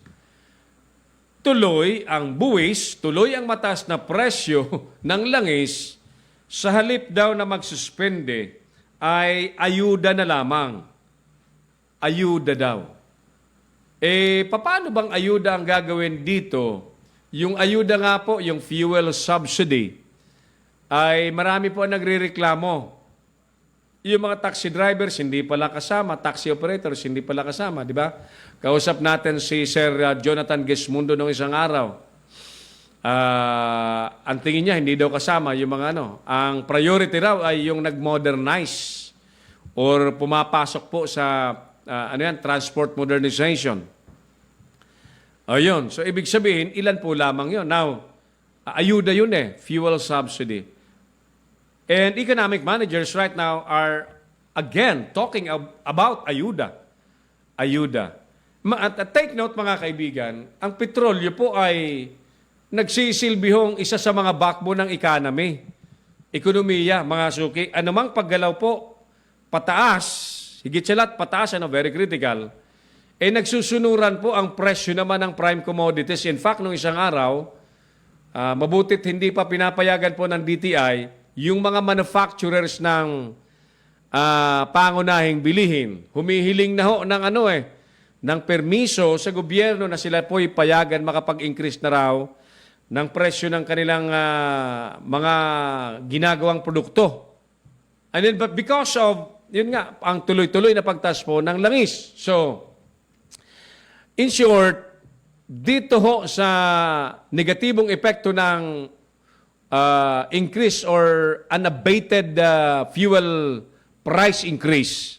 Tuloy ang buwis, tuloy ang mataas na presyo ng langis, sa halip daw na magsuspende ay ayuda na lamang. Ayuda daw. Paano bang ayuda ang gagawin dito? Yung ayuda nga po, yung fuel subsidy, ay marami po nagrereklamo. Yung mga taxi drivers, hindi pala kasama. Taxi operators, hindi pala kasama. Di ba? Kausap natin si Sir Jonathan Gesmundo noong isang araw. Ang tingin niya, hindi daw kasama yung mga Ang priority raw ay yung nag-modernize or pumapasok po sa transport modernization. Ayun. So, ibig sabihin, ilan po lamang yun. Now, ayuda yun fuel subsidy. And economic managers right now are, again, talking about ayuda. Ayuda. At take note, mga kaibigan, ang petrolyo po ay nagsisilbihong isa sa mga backbone ng economy. Ekonomiya, mga suki. Anumang paggalaw po, pataas, higit sa lahat, pataas, very critical, nagsusunuran po ang presyo naman ng prime commodities. In fact, nung isang araw, mabutit hindi pa pinapayagan po ng DTI, yung mga manufacturers ng pangunahing bilihin, humihiling na ho ng ng permiso sa gobyerno na sila po ipayagan makapag-increase na raw ng presyo ng kanilang mga ginagawang produkto. And then, but because of, yun nga, ang tuloy-tuloy na pagtaas po ng langis. So, in short, dito ho sa negatibong epekto ng increase or unabated fuel price increase,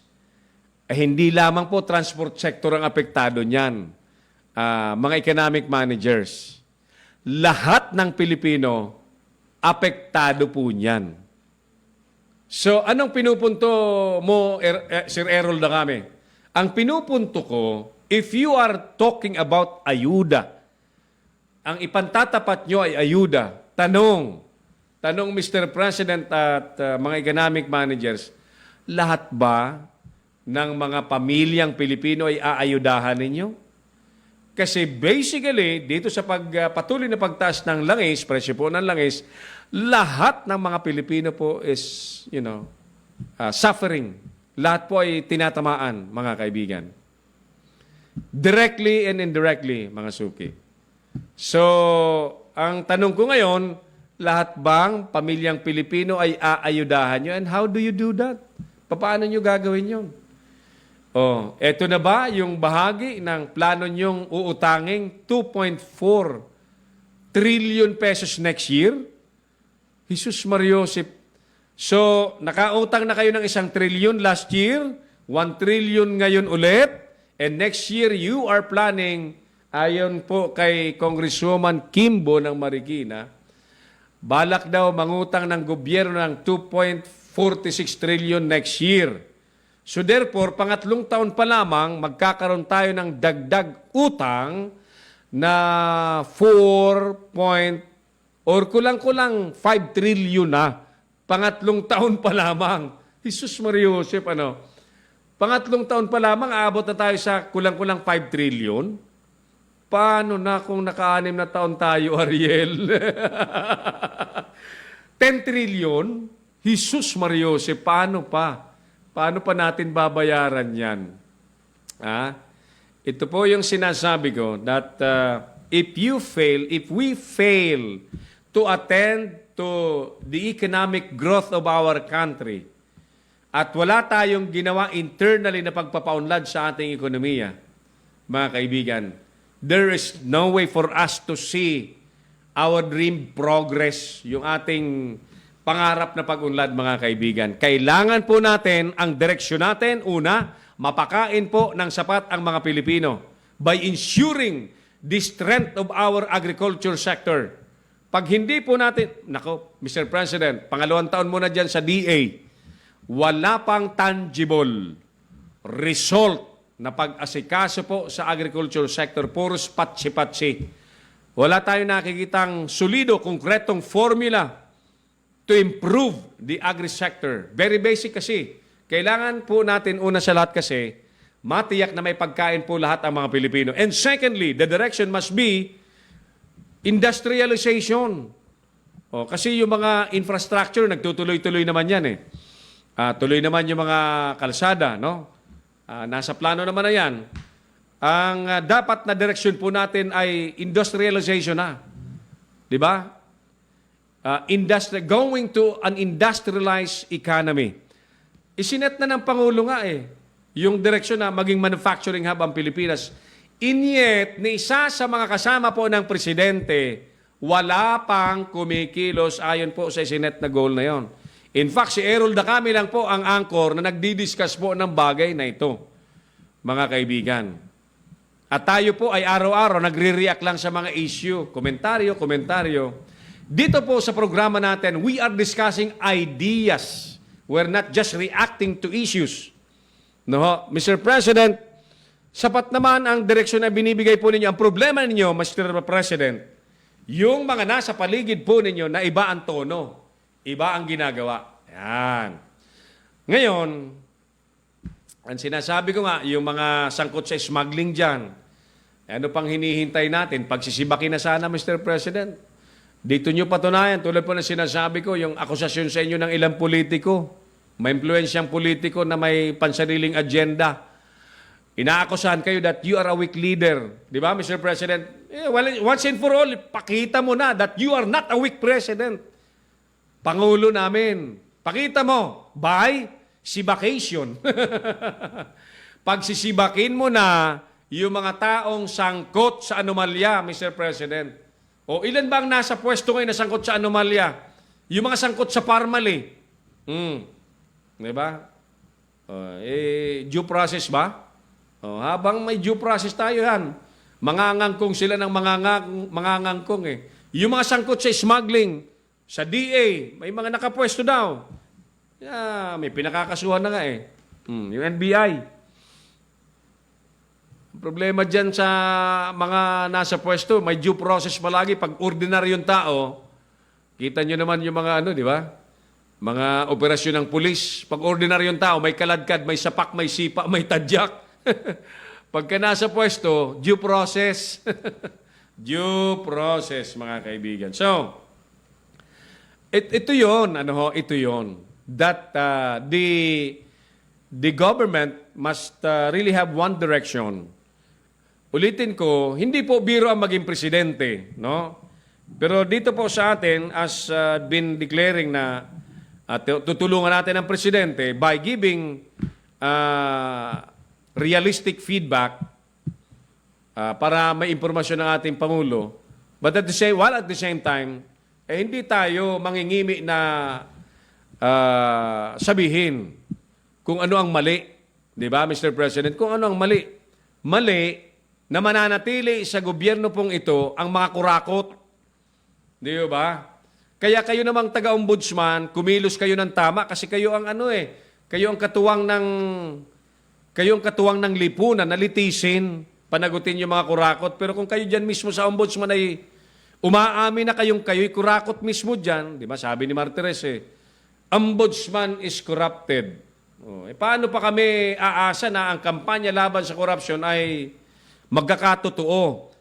hindi lamang po transport sector ang apektado niyan, mga economic managers. Lahat ng Pilipino, apektado po niyan. So, anong pinupunto mo, Sir Errol Dacame? Ang pinupunto ko, if you are talking about ayuda, ang ipantatapat nyo ay ayuda, tanong tanong Mr. President at mga economic managers, lahat ba ng mga pamilyang Pilipino ay aayudahan ninyo? Kasi basically, dito sa patuloy na pagtaas ng langis, presyo po ng langis, lahat ng mga Pilipino po is, suffering. Lahat po ay tinatamaan, mga kaibigan. Directly and indirectly, mga suki. So, ang tanong ko ngayon, lahat bang pamilyang Pilipino ay aayudahan nyo? And how do you do that? Paano nyo gagawin yun? Eto na ba yung bahagi ng plano nyong uutanging 2.4 trillion pesos next year? Jesus Mariosip. So, nakautang na kayo ng 1 trillion last year, 1 trillion ngayon ulit, and next year you are planning, ayon po kay Congresswoman Kimbo ng Marikina, balak daw mangutang ng gobyerno ng 2.46 trillion next year. So therefore, pangatlong taon pa lamang, magkakaroon tayo ng dagdag utang na 5 trillion na. Pangatlong taon pa lamang. Jesus Mariosep, Pangatlong taon pa lamang, aabot na tayo sa kulang-kulang 5 trillion. Paano na kung naka-6 na taon tayo, Ariel? 10 trillion? Jesus Mariosep, paano pa? Paano pa natin babayaran yan? Ito po yung sinasabi ko that if we fail to attend to the economic growth of our country at wala tayong ginawa internally na pagpapaunlad sa ating ekonomiya, mga kaibigan, there is no way for us to see our dream progress, yung ating pangarap na pag-unlad, mga kaibigan. Kailangan po natin, ang direksyon natin, una, mapakain po ng sapat ang mga Pilipino by ensuring the strength of our agriculture sector. Pag hindi po natin, Mr. President, pangalawang taon muna dyan sa DA, wala pang tangible result na pag-asikaso po sa agriculture sector, puros patsi-patsi. Wala tayong nakikitang solido, konkretong formula to improve the agri-sector. Very basic kasi. Kailangan po natin una sa lahat kasi matiyak na may pagkain po lahat ang mga Pilipino. And secondly, the direction must be industrialization. Kasi yung mga infrastructure, nagtutuloy-tuloy naman yan eh. Tuloy naman yung mga kalsada, no? Nasa plano naman na yan. Ang dapat na direksyon po natin ay industrialization na. Di ba? Going to an industrialized economy. Isinet na ng Pangulo nga yung direksyon na maging manufacturing hub ang Pilipinas. In yet, ni isa sa mga kasama po ng Presidente, wala pang kumikilos ayon po sa isinet na goal na yon. In fact, si Errol Dacami lang po ang anchor na nagdi-discuss po ng bagay na ito, mga kaibigan. At tayo po ay araw-araw nagre-react lang sa mga issue, komentaryo. Dito po sa programa natin, we are discussing ideas. We're not just reacting to issues. No, Mr. President, sapat naman ang direksyon na binibigay po ninyo. Ang problema ninyo, Mr. President, yung mga nasa paligid po ninyo na iba ang tono, iba ang ginagawa. Yan. Ngayon, ang sinasabi ko nga, yung mga sangkot sa smuggling dyan, ano pang hinihintay natin? Pagsisibakin na sana, Mr. President. Dito nyo patunayan, tulad po na sinasabi ko, yung akusasyon sa inyo ng ilang politiko, may impluensyang politiko na may pansariling agenda. Inaakusahan kayo that you are a weak leader. Di ba, Mr. President? Well, once and for all, pakita mo na that you are not a weak president. Pangulo namin. Pakita mo, by sibakation. Pagsisibakin mo na yung mga taong sangkot sa anomalya, Mr. President. O ilan bang nasa pwesto ngayon na sangkot sa anomalya? Yung mga sangkot sa Parmali. Diba? Due process ba? Habang may due process tayo yan, mangangangkong sila ng mangangangkong eh. Yung mga sangkot sa smuggling, sa DA, may mga nakapwesto daw. May pinakakasuhan na nga eh. Yung NBI. Problema dyan sa mga nasa pwesto, may due process palagi. Pag ordinaryong tao, Kita nyo naman yung mga ano, di ba? Mga operasyon ng pulis. Pag ordinaryong tao, may kaladkad, may sapak, may sipa, may tadyak. Pagka nasa pwesto, due process. Due process, mga kaibigan. So, ito yon, ito yon. That the government must really have one direction. Ulitin ko, hindi po biro ang maging presidente, no? Pero dito po sa atin, as been declaring na tutulungan natin ang presidente by giving realistic feedback para may impormasyon ng ating Pangulo. But at the same time, hindi tayo mangingimi na sabihin kung ano ang mali. Di ba, Mr. President? Kung ano ang mali. Mali na mananatili sa gobyerno pong ito ang mga kurakot. Di ba? Kaya kayo namang taga-ombudsman, kumilos kayo ng tama kasi kayo ang kayo ang katuwang ng lipunan, nalitisin, panagutin yung mga kurakot. Pero kung kayo dyan mismo sa ombudsman ay umaamin na kayo'y kurakot mismo dyan, di ba? Sabi ni Martires ombudsman is corrupted. Paano pa kami aasa na ang kampanya laban sa korupsyon ay magkakatotoo?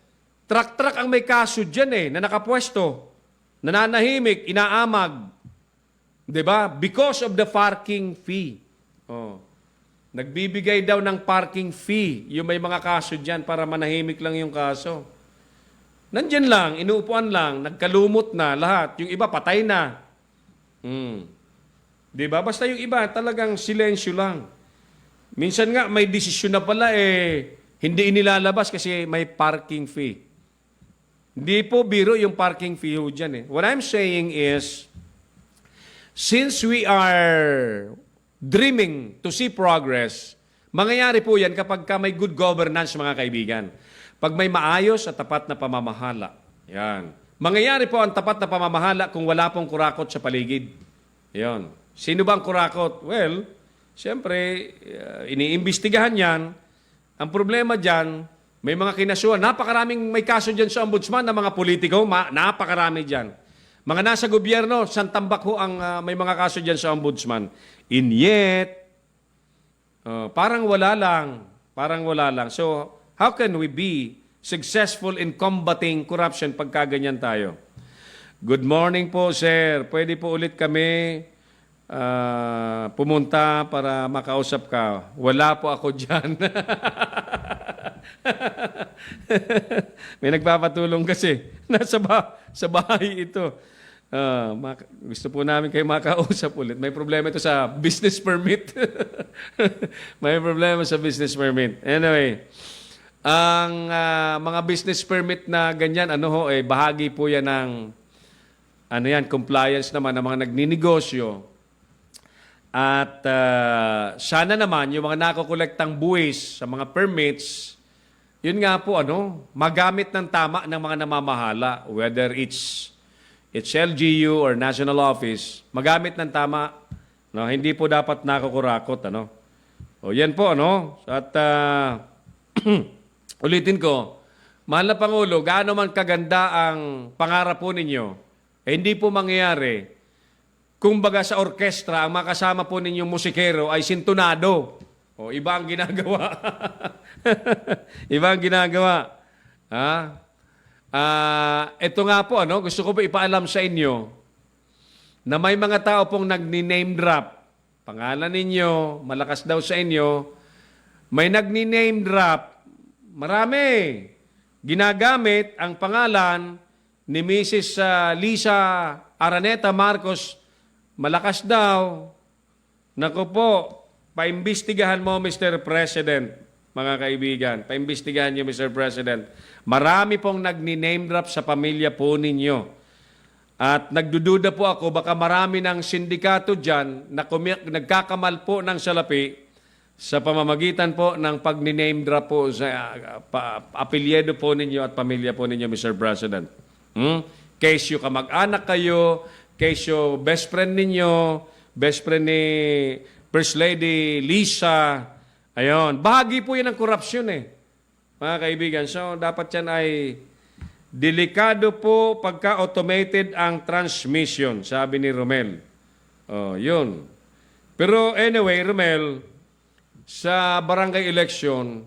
Trak-trak ang may kaso dyan na nakapwesto, nananahimik, inaamag. Diba? Because of the parking fee. Nagbibigay daw ng parking fee yung may mga kaso dyan para manahimik lang yung kaso. Nandyan lang, inuupuan lang, nagkalumot na lahat. Yung iba patay na. Diba? Basta yung iba talagang silensyo lang. Minsan nga may desisyon na pala hindi inilalabas kasi may parking fee. Hindi po biro yung parking fee ho dyan. What I'm saying is, since we are dreaming to see progress, mangyayari po yan kapag may good governance, mga kaibigan. Pag may maayos at tapat na pamamahala. Yan. Mangyayari po ang tapat na pamamahala kung wala pong kurakot sa paligid. Yan. Sino ba ang kurakot? Well, siyempre, iniimbestigahan yan. Ang problema dyan, may mga kinasuhan. Napakaraming may kaso dyan sa ombudsman na mga politiko. Napakarami dyan. Mga nasa gobyerno, santambak ho ang may mga kaso dyan sa ombudsman. And yet, parang wala lang. Parang wala lang. So, how can we be successful in combating corruption pagka ganyan tayo? Good morning po, sir. Pwede po ulit kami pumunta para makausap ka. Wala po ako dyan. May nagpapatulong kasi. Sa bahay ito. Gusto po namin kayo makausap ulit. May problema ito sa business permit. May problema sa business permit. Anyway, ang mga business permit na ganyan, bahagi po yan ng compliance naman ng mga nagninegosyo. At sana naman yung mga nakokolektang buwis sa mga permits, yun nga po magamit ng tama ng mga namamahala, whether it's LGU or national office, magamit ng tama, hindi po dapat nakukurakot, O yan po, At ulitin ko, mahal na Pangulo, gaano man kaganda ang pangarap po ninyo, hindi po mangyayari. Kung baga sa orkestra, ang makasama po ninyong musikero ay sintonado. Iba ang ginagawa. Iba ang ginagawa. Ito nga po, gusto ko po ipaalam sa inyo na may mga tao pong nagni-name drop. Pangalan ninyo, malakas daw sa inyo. May nagni-name drop. Marami. Ginagamit ang pangalan ni Mrs. Lisa Araneta Marcos. Malakas daw. Naku po, paimbestigahan mo, Mr. President, mga kaibigan. Paimbestigahan niyo, Mr. President. Marami pong nagni-name drop sa pamilya po ninyo. At nagdududa po ako, baka marami ng sindikato dyan na nagkakamal po ng salapi sa pamamagitan po ng pag-name drop po sa apelyedo po ninyo at pamilya po ninyo, Mr. President. Case yung kamag-anak kayo, case yung best friend ninyo, best friend ni First Lady Lisa. Ayun. Bahagi po yan ng korupsyon mga kaibigan. So, dapat yan ay Delikado po pagka automated ang transmission, sabi ni Romel. Oh, yun. Pero anyway, Romel, sa barangay election,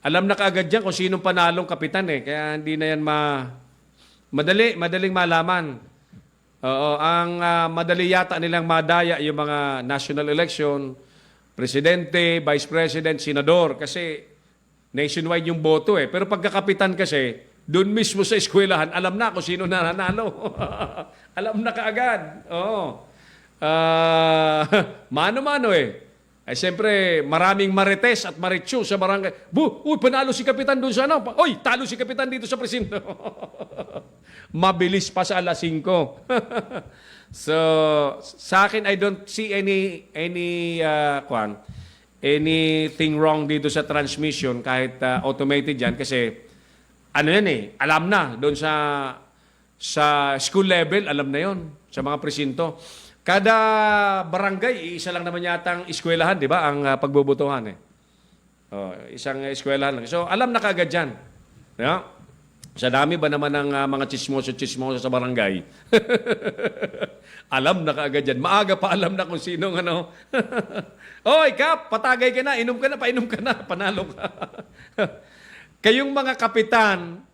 alam na kaagad dyan kung sinong panalong kapitan eh. Kaya hindi na yan madaling malaman. Oo, ang madali yata nilang madaya yung mga national election, presidente, vice president, senador, kasi nationwide yung boto eh. Pero pagkakapitan kasi, doon mismo sa eskwelahan, alam na kung sino nanalo. Alam na kaagad. Oo. Mano-mano eh. Ay siyempre, maraming marites at maritsu sa barangay. Uy, panalo si kapitan doon sa ano. Uy, talo si kapitan dito sa presinto. Mabilis pa sa alas 5. So, sa akin, I don't see anything wrong dito sa transmission kahit automated yan kasi ano yan eh, alam na doon sa school level, alam na yon sa mga presinto. Kada barangay, isa lang naman yata ang eskwelahan, di ba? Ang pagbobotohan eh. Oh, isang eskwelahan lang. So, alam na kaagad yan. Yeah? Sa dami ba naman ng mga chismoso sa barangay? Alam na kaagad yan. Maaga pa alam na kung sinong ano. Oy, Kap, patagay ka na, inom ka na, painom ka na, panalo ka. Kayong mga kapitan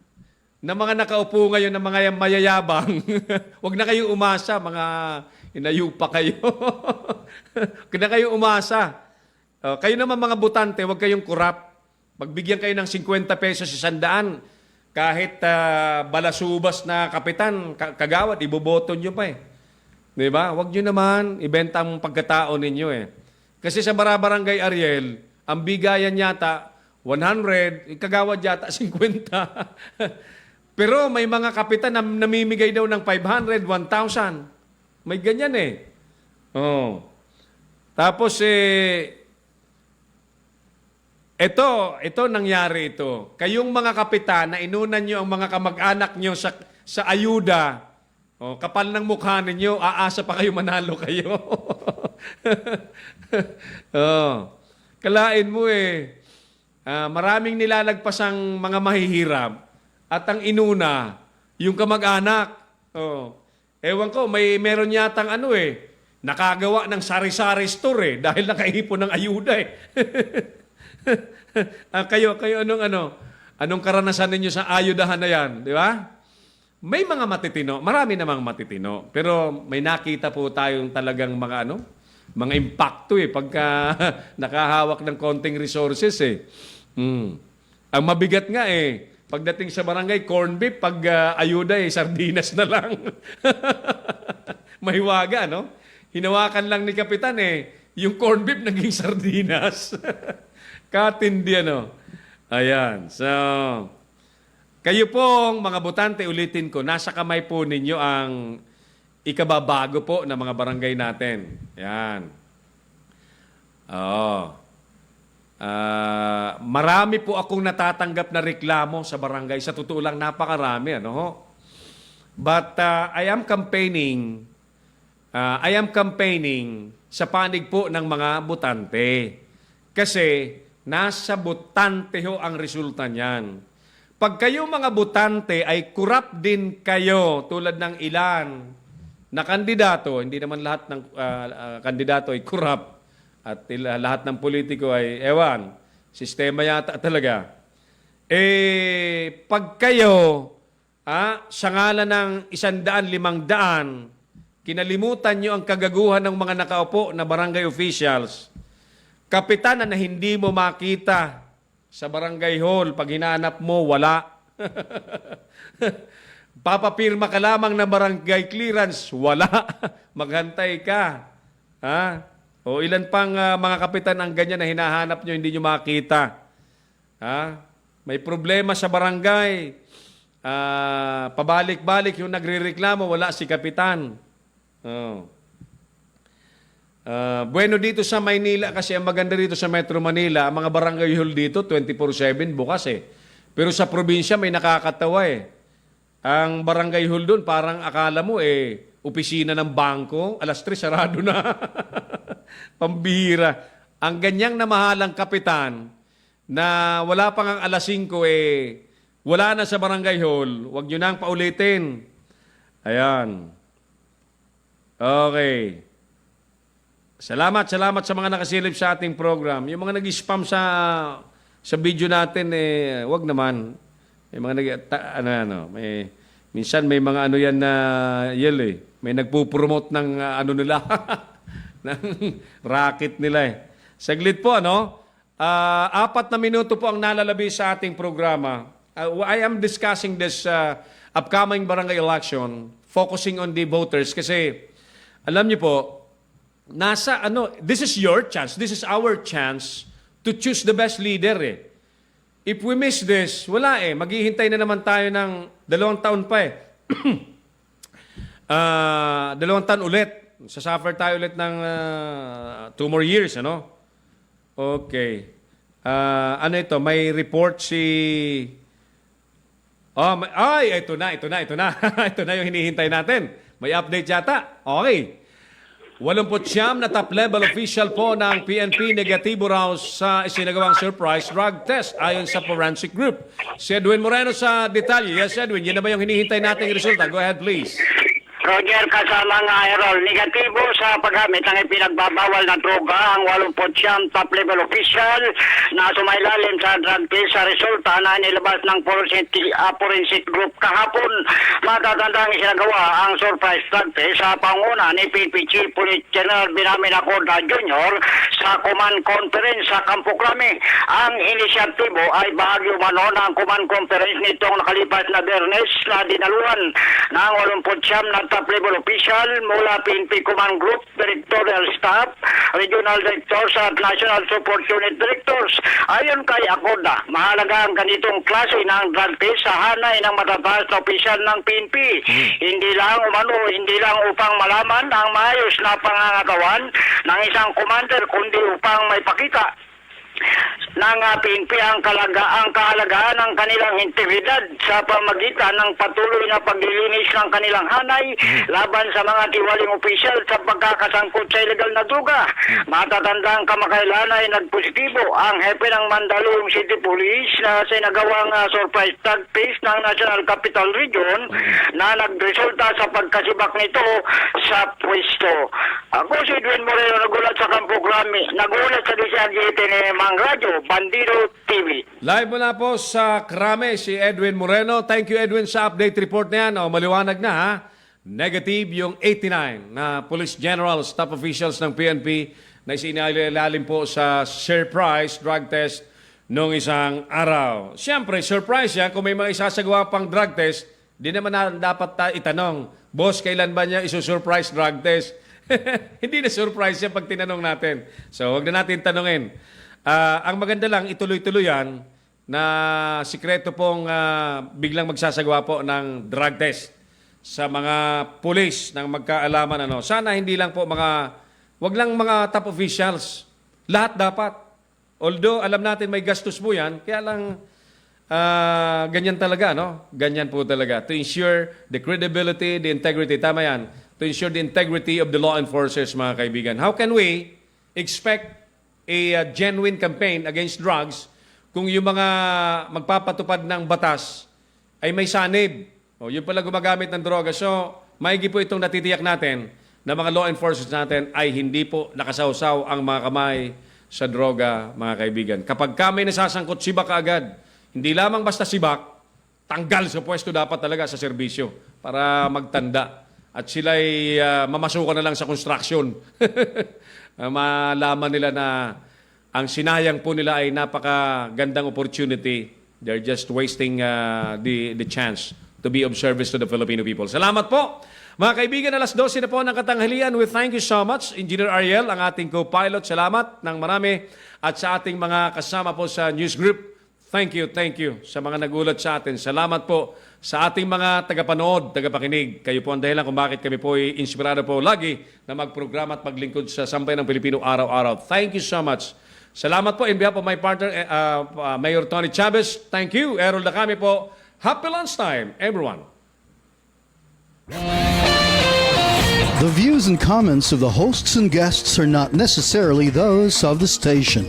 na mga nakaupo ngayon na mga mayayabang, huwag na kayong umasa, mga inayupa kayo. Huwag na kayong umasa. Kayo naman mga butante, huwag kayong kurap. Magbigyan kayo ng 50 pesos 100, kahit balasubas na kapitan, kagawad, iboboto nyo pa eh. Di ba? Huwag nyo naman ibenta ang pagkatao ninyo eh. Kasi sa Barangay Ariel, ang bigayan yata, 100, kagawad yata 50. Pero may mga kapitan na namimigay daw ng 500, 1,000. May ganyan eh. Oh. Tapos ito nangyari ito. Kayong mga kapitan na inunan nyo ang mga kamag-anak nyo sa ayuda, kapal ng mukha ninyo, aasa pa kayo manalo kayo. Kalain mo eh. Maraming nilalagpasang mga mahihirap at ang inuna, yung kamag-anak. Ewan ko, meron yatang nakagawa ng sari-sari store dahil nakaipon ng ayuda kayo anong karanasan ninyo sa ayudahan na yan, di ba? May mga matitino, marami namang matitino, pero may nakita po tayong talagang mga mga impacto pagka nakahawak ng konting resources Ang mabigat nga pagdating sa barangay, corn beef, pag ayuda sardinas na lang. Mahiwaga, no? Hinawakan lang ni Kapitan yung corn beef naging sardinas. Katindi, Ayan. So, kayo pong mga butante, ulitin ko, nasa kamay po ninyo ang ikababago po ng mga barangay natin. Yan. Marami po akong natatanggap na reklamo sa barangay. Sa totoo lang, napakarami. But I am campaigning sa panig po ng mga butante. Kasi nasa butante ho ang resulta niyan. Pag kayo mga butante ay kurap din kayo tulad ng ilan na kandidato, hindi naman lahat ng kandidato ay kurap. At lahat ng politiko ay, sistema yata talaga. Pag kayo, sa ngalan ng 100, 500, kinalimutan nyo ang kagaguhan ng mga nakaupo na barangay officials, kapitan na hindi mo makita sa barangay hall, pag hinahanap mo, wala. Papapirma ka lamang ng barangay clearance, wala. Maghantay ka. O ilan pang mga kapitan ang ganyan na hinahanap nyo, hindi nyo makita. May problema sa barangay. Pabalik-balik yung nagre-reklamo, wala si kapitan. Bueno, dito sa Maynila, kasi ang maganda dito sa Metro Manila, ang mga barangay hall dito, 24/7 bukas Pero sa probinsya, may nakakatawa Ang barangay hall doon, parang akala mo opisina ng bangko, alas 3, sarado na. Pambihira. Ang ganyang na mahalang kapitan na wala pang ang alas 5 wala na sa barangay hall, huwag nyo nang paulitin. Ayan. Okay. Salamat sa mga nakasilip sa ating program. Yung mga nag-spam sa video natin, wag naman. May mga minsan may mga ano yan na may nagpo-promote ng nila, ng racket nila Saglit po, 4 na minuto po ang nalalabi sa ating programa. I am discussing this upcoming barangay election, focusing on the voters kasi alam niyo po, this is your chance, this is our chance to choose the best leader If we miss this, wala maghihintay na naman tayo ng 2 taon pa 2 taon ulit. Sasuffer tayo ulit ng 2 more years, Okay. Ito? May report si... ito na. Ito na yung hinihintay natin. May update yata. Okay. 89 na top-level official po ng PNP negatibo raw sa isinagawang surprise drug test ayon sa forensic group. Si Edwin Moreno sa detalye. Yes, Edwin, yan na ba yung hinihintay nating resulta? Go ahead, please. Roger, kasama ng Aerol, negatibo sa paggamit ng ipinagbabawal na droga ang 89 top-level official na sumailalim sa drug test sa resulta na nilabas ng forensic group kahapon. Matatandang isinagawa ang surprise drug test sa panguna ni PNP Chief Police General Binamin Acorda Jr. sa Command Conference sa Campo Crame. Ang inisyatibo ay bahagi umano ng Command Conference nitong nakalipas na Biyernes na dinaluhan ng 89 na top-level official mula PNP Command Group, Directorial Staff, Regional Directors at National Support Unit Directors. Ayon kay Acorda, mahalaga ang ganitong klase ng drug test sa hanay ng matataas na opisyal ng PNP. Hindi lang upang malaman ang maayos na pangangatawan ng isang commander, kundi upang may pakita ng PNP ang kahalagaan ng kanilang integridad sa pamagitan ng patuloy na paglilinis ng kanilang hanay laban sa mga tiwaling opisyal sa pagkakasangkot sa illegal na droga. Matatandang kamakailan ay nagpositibo ang hepe ng Mandaluyong City Police na sinagawang surprise drug test ng National Capital Region na nagresulta sa pagkasibak nito sa pwesto. Ako si Edwin Moreno, nagulat sa Campo Crame, nagulat sa DCRJ Mang Radyo, Bandido TV. Live mula po sa Crame, si Edwin Moreno. Thank you, Edwin, sa update report na yan. Maliwanag na, Negative yung 89 na Police Generals, top officials ng PNP na isinilalim po sa surprise drug test noong isang araw. Siyempre, surprise yan. Kung may mga isasagawa pang drug test, di naman dapat itanong, Boss, kailan ba niya isusurprise drug test? Hindi na surprise yan pag tinanong natin. So, wag na natin tanungin. Ang maganda lang, ituloy-tuloy yan na sikreto pong biglang magsasagawa po ng drug test sa mga pulis ng magkaalaman. Sana hindi lang po wag lang mga top officials. Lahat dapat. Although alam natin may gastos po yan, kaya lang ganyan talaga, Ganyan po talaga. To ensure the credibility, the integrity, tama yan. To ensure the integrity of the law enforcers, mga kaibigan. How can we expect a genuine campaign against drugs kung yung mga magpapatupad ng batas ay may sanib? Yung pala gumagamit ng droga. So, maigi po itong natitiyak natin na mga law enforcers natin ay hindi po nakasawsaw ang mga kamay sa droga, mga kaibigan. Kapag kami nasasangkot, sibak agad. Hindi lamang basta sibak, tanggal sa pwesto dapat talaga sa serbisyo para magtanda. At sila'y mamasukan na lang sa construction. Malaman nila na ang sinayang po nila ay napakagandang opportunity. They're just wasting the chance to be of service to the Filipino people. Salamat po. Mga kaibigan, 12:00 na po ng katanghalian. We thank you so much, Engineer Ariel, ang ating co-pilot. Salamat ng marami. At sa ating mga kasama po sa news group, thank you sa mga nagulat sa atin. Salamat po sa ating mga tagapanood, tagapakinig. Kayo po ang dahilan kung bakit kami po ay inspirado po lagi na magprograma at maglingkod sa sambayan ng Pilipino araw-araw. Thank you so much. Salamat po in behalf of my partner, Mayor Tony Chavez. Thank you. Errol Dacame po. Happy lunchtime, everyone. The views and comments of the hosts and guests are not necessarily those of the station.